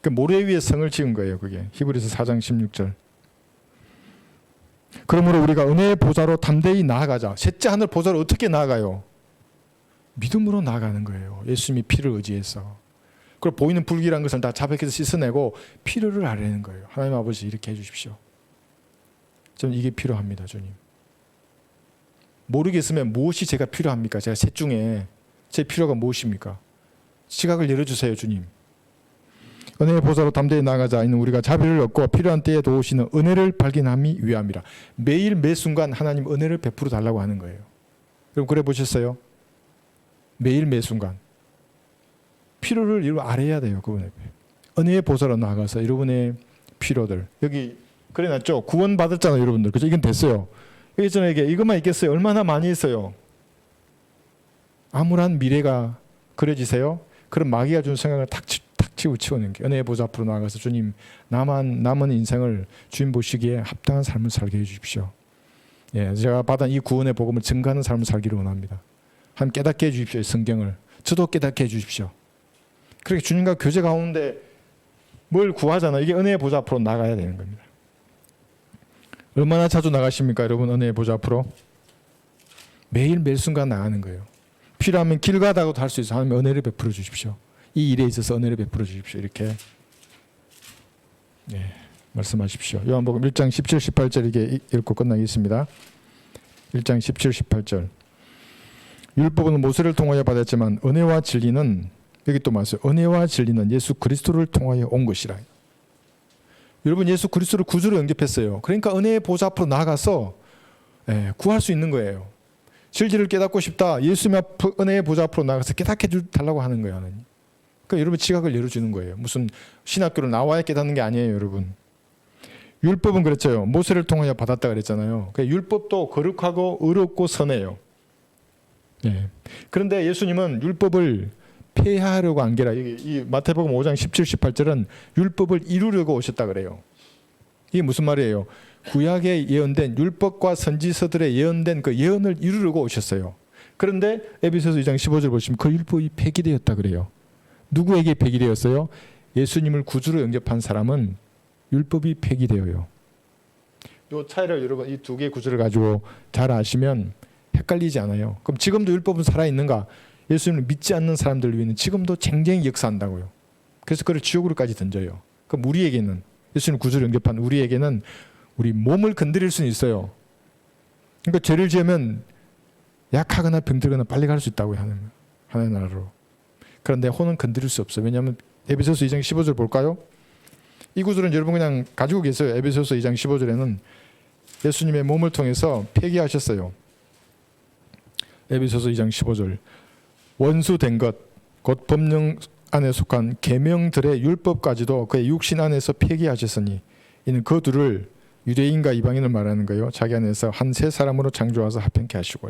그 모래 위에 성을 지은 거예요. 그게 히브리서 4장 16절. 그러므로 우리가 은혜의 보좌로 담대히 나아가자. 셋째 하늘 보좌로 어떻게 나아가요? 믿음으로 나아가는 거예요. 예수님이 피를 의지해서. 그리고 보이는 불길한 것을 다 자백해서 씻어내고 필요를 알아내는 거예요. 하나님 아버지 이렇게 해주십시오. 저는 이게 필요합니다. 주님. 모르겠으면 무엇이 제가 필요합니까? 제가 셋 중에 제 필요가 무엇입니까? 시각을 열어주세요. 주님. 은혜의 보좌로 담대히 나아가자. 이는 우리가 자비를 얻고 필요한 때에 도우시는 은혜를 발견함이 위함이라. 매일 매 순간 하나님 은혜를 베풀어 달라고 하는 거예요. 그럼 그래 보셨어요? 매일 매 순간. 필요를 여러분 알아야 돼요. 그분의 은혜의 보좌로 나가서 여러분의 필요들 여기 그래놨죠. 구원 받았잖아요, 여러분들. 그죠? 이건 됐어요. 여기 저에게 이것만 있겠어요. 얼마나 많이 있어요. 암울한 미래가 그려지세요. 그럼 마귀가 준 생각을 탁 치우치는 게 은혜의 보좌 앞으로 나가서 주님 남은 인생을 주님 보시기에 합당한 삶을 살게 해주십시오. 예, 제가 받은 이 구원의 복음을 증거하는 삶을 살기를 원합니다. 하나님 깨닫게 해주십시오. 성경을 저도 깨닫게 해주십시오. 그렇게 주님과 교제 가운데 뭘 구하잖아요. 이게 은혜의 보좌 앞으로 나가야 되는 겁니다. 얼마나 자주 나가십니까 여러분? 은혜의 보좌 앞으로 매일 매 순간 나가는 거예요. 필요하면 길 가다가도 할 수 있어요. 하나님 은혜를 베풀어 주십시오. 이 일에 있어서 은혜를 베풀어 주십시오. 이렇게 말씀하십시오. 요한복음 1장 17, 18절 이게 읽고 끝나겠습니다. 1장 17, 18절 율법은 모세를 통하여 받았지만 은혜와 진리는 여기 또 말씀 은혜와 진리는 예수 그리스도를 통하여 온 것이라. 여러분 예수 그리스도를 구주로 영접했어요. 그러니까 은혜의 보좌 앞으로 나아가서 구할 수 있는 거예요. 진리를 깨닫고 싶다. 예수님 앞 은혜의 보좌 앞으로 나가서 깨닫게 달라고 하는 거예요. 하나님. 그러니까 여러분 지각을 열어주는 거예요. 무슨 신학교를 나와야 깨닫는 게 아니에요. 여러분. 율법은 그랬죠. 모세를 통하여 받았다 그랬잖아요. 그러니까 율법도 거룩하고 의롭고 선해요. 네. 그런데 예수님은 율법을 폐하하려고 한 게 아니라 이 마태복음 5장 17, 18절은 율법을 이루려고 오셨다 그래요. 이게 무슨 말이에요? 구약에 예언된 율법과 선지서들의 예언된 그 예언을 이루려고 오셨어요. 그런데 에베소서 2장 15절 보시면 그 율법이 폐기되었다 그래요. 누구에게 폐기되었어요? 예수님을 구주로 영접한 사람은 율법이 폐기되어요. 이 차이를 여러분 이 두 개의 구절을 가지고 잘 아시면 헷갈리지 않아요. 그럼 지금도 율법은 살아있는가? 예수님을 믿지 않는 사람들을 위해는 지금도 쟁쟁히 역사한다고요. 그래서 그를 지옥으로까지 던져요. 그럼 우리에게는 예수님 구주로 영접한 우리에게는 우리 몸을 건드릴 수는 있어요. 그러니까 죄를 지으면 약하거나 병들거나 빨리 갈 수 있다고요. 하나님 나라로. 그런데 혼은 건드릴 수 없어요. 왜냐하면 에베소서 2장 15절 볼까요? 이 구절은 여러분 그냥 가지고 계세요. 에베소서 2장 15절에는 예수님의 몸을 통해서 폐기하셨어요. 에베소서 2장 15절 원수된 것 곧 법령 안에 속한 계명들의 율법까지도 그의 육신 안에서 폐기하셨으니 이는 그 둘을 유대인과 이방인을 말하는 거예요. 자기 안에서 한 세 사람으로 창조하사 합행케 하시고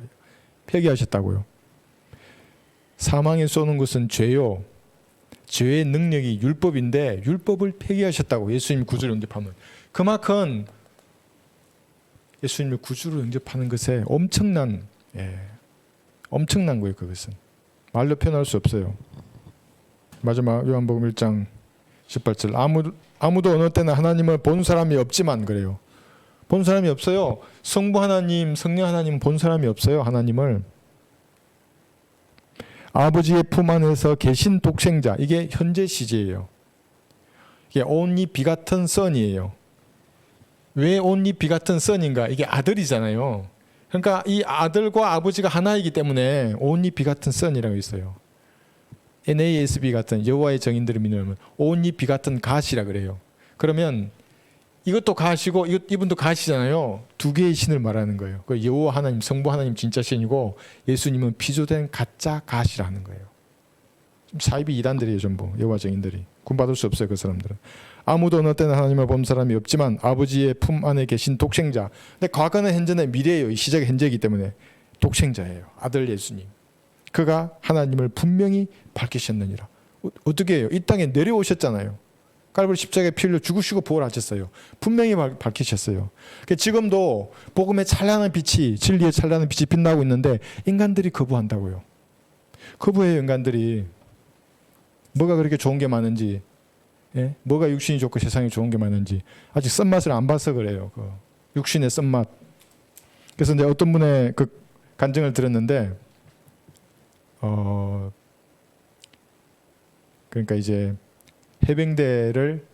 폐기하셨다고요. 사망에 쏘는 것은 죄요. 죄의 능력이 율법인데 율법을 폐기하셨다고. 예수님 구주로 영접하면 그만큼 예수님을 구주로 영접하는 것에 엄청난 거예요. 그것은 말로 표현할 수 없어요. 마지막 요한복음 1장 18절 아무도 어느 때나 하나님을 본 사람이 없지만 그래요. 본 사람이 없어요. 성부 하나님, 성령 하나님 본 사람이 없어요. 하나님을. 아버지의 품 안에서 계신 독생자. 이게 현재 시제예요. 이게 only begotten son이에요. 왜 only begotten son인가? 이게 아들이잖아요. 그러니까 이 아들과 아버지가 하나이기 때문에 only begotten son이라고 있어요. NASB 같은 여호와의 정인들을 믿으면 only begotten God이라 그래요. 그러면 이것도 가시고 이분도 가시잖아요. 두 개의 신을 말하는 거예요. 그 여호와 하나님, 성부 하나님 진짜 신이고 예수님은 피조된 가짜 가시라는 거예요. 사이비 이단들이에요. 전부 여호와 정인들이. 구원받을 수 없어요. 그 사람들은. 아무도 어느 때는 하나님을 본 사람이 없지만 아버지의 품 안에 계신 독생자. 근데 과거는 현재는 미래예요. 이 시작이 현재이기 때문에 독생자예요. 아들 예수님. 그가 하나님을 분명히 밝히셨느니라. 어떻게 해요? 이 땅에 내려오셨잖아요. 칼바리 십자가에 피 흘려 죽으시고 부활하셨어요. 분명히 밝히셨어요. 지금도 복음의 찬란한 빛이, 진리의 찬란한 빛이 빛나고 있는데 인간들이 거부한다고요. 거부해요. 인간들이. 뭐가 그렇게 좋은 게 많은지, 뭐가 육신이 좋고 세상이 좋은 게 많은지 아직 썬맛을 안 봐서 그래요. 그 육신의 썬맛. 그래서 이제 어떤 분의 그 간증을 들었는데 그러니까 이제 해병대를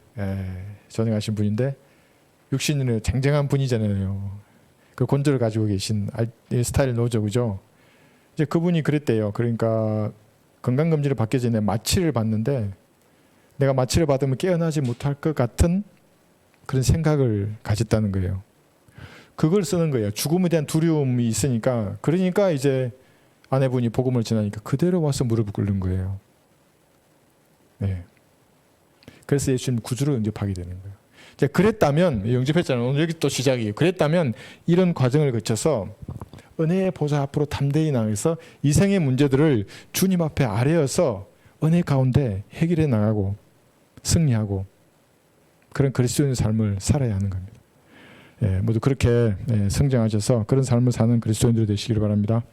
전역하신 분인데 육신으로 쟁쟁한 분이잖아요. 그 건조를 가지고 계신 스타일 노조 그죠? 이제 그분이 그랬대요. 그러니까 건강검진을 받기 전에 마취를 받는데 내가 마취를 받으면 깨어나지 못할 것 같은 그런 생각을 가졌다는 거예요. 그걸 쓰는 거예요. 죽음에 대한 두려움이 있으니까. 그러니까 이제 아내분이 복음을 전하니까 그대로 와서 무릎을 꿇는 거예요. 네. 그래서 예수님 구주로 영접하게 되는 거예요. 이제 그랬다면 영접했잖아요. 오늘 여기 또 시작이에요. 그랬다면 이런 과정을 거쳐서 은혜의 보좌 앞으로 담대히 나가서 이생의 문제들을 주님 앞에 아뢰어서 은혜 가운데 해결해 나가고 승리하고 그런 그리스도인의 삶을 살아야 하는 겁니다. 모두 그렇게 성장하셔서 그런 삶을 사는 그리스도인들이 되시기를 바랍니다.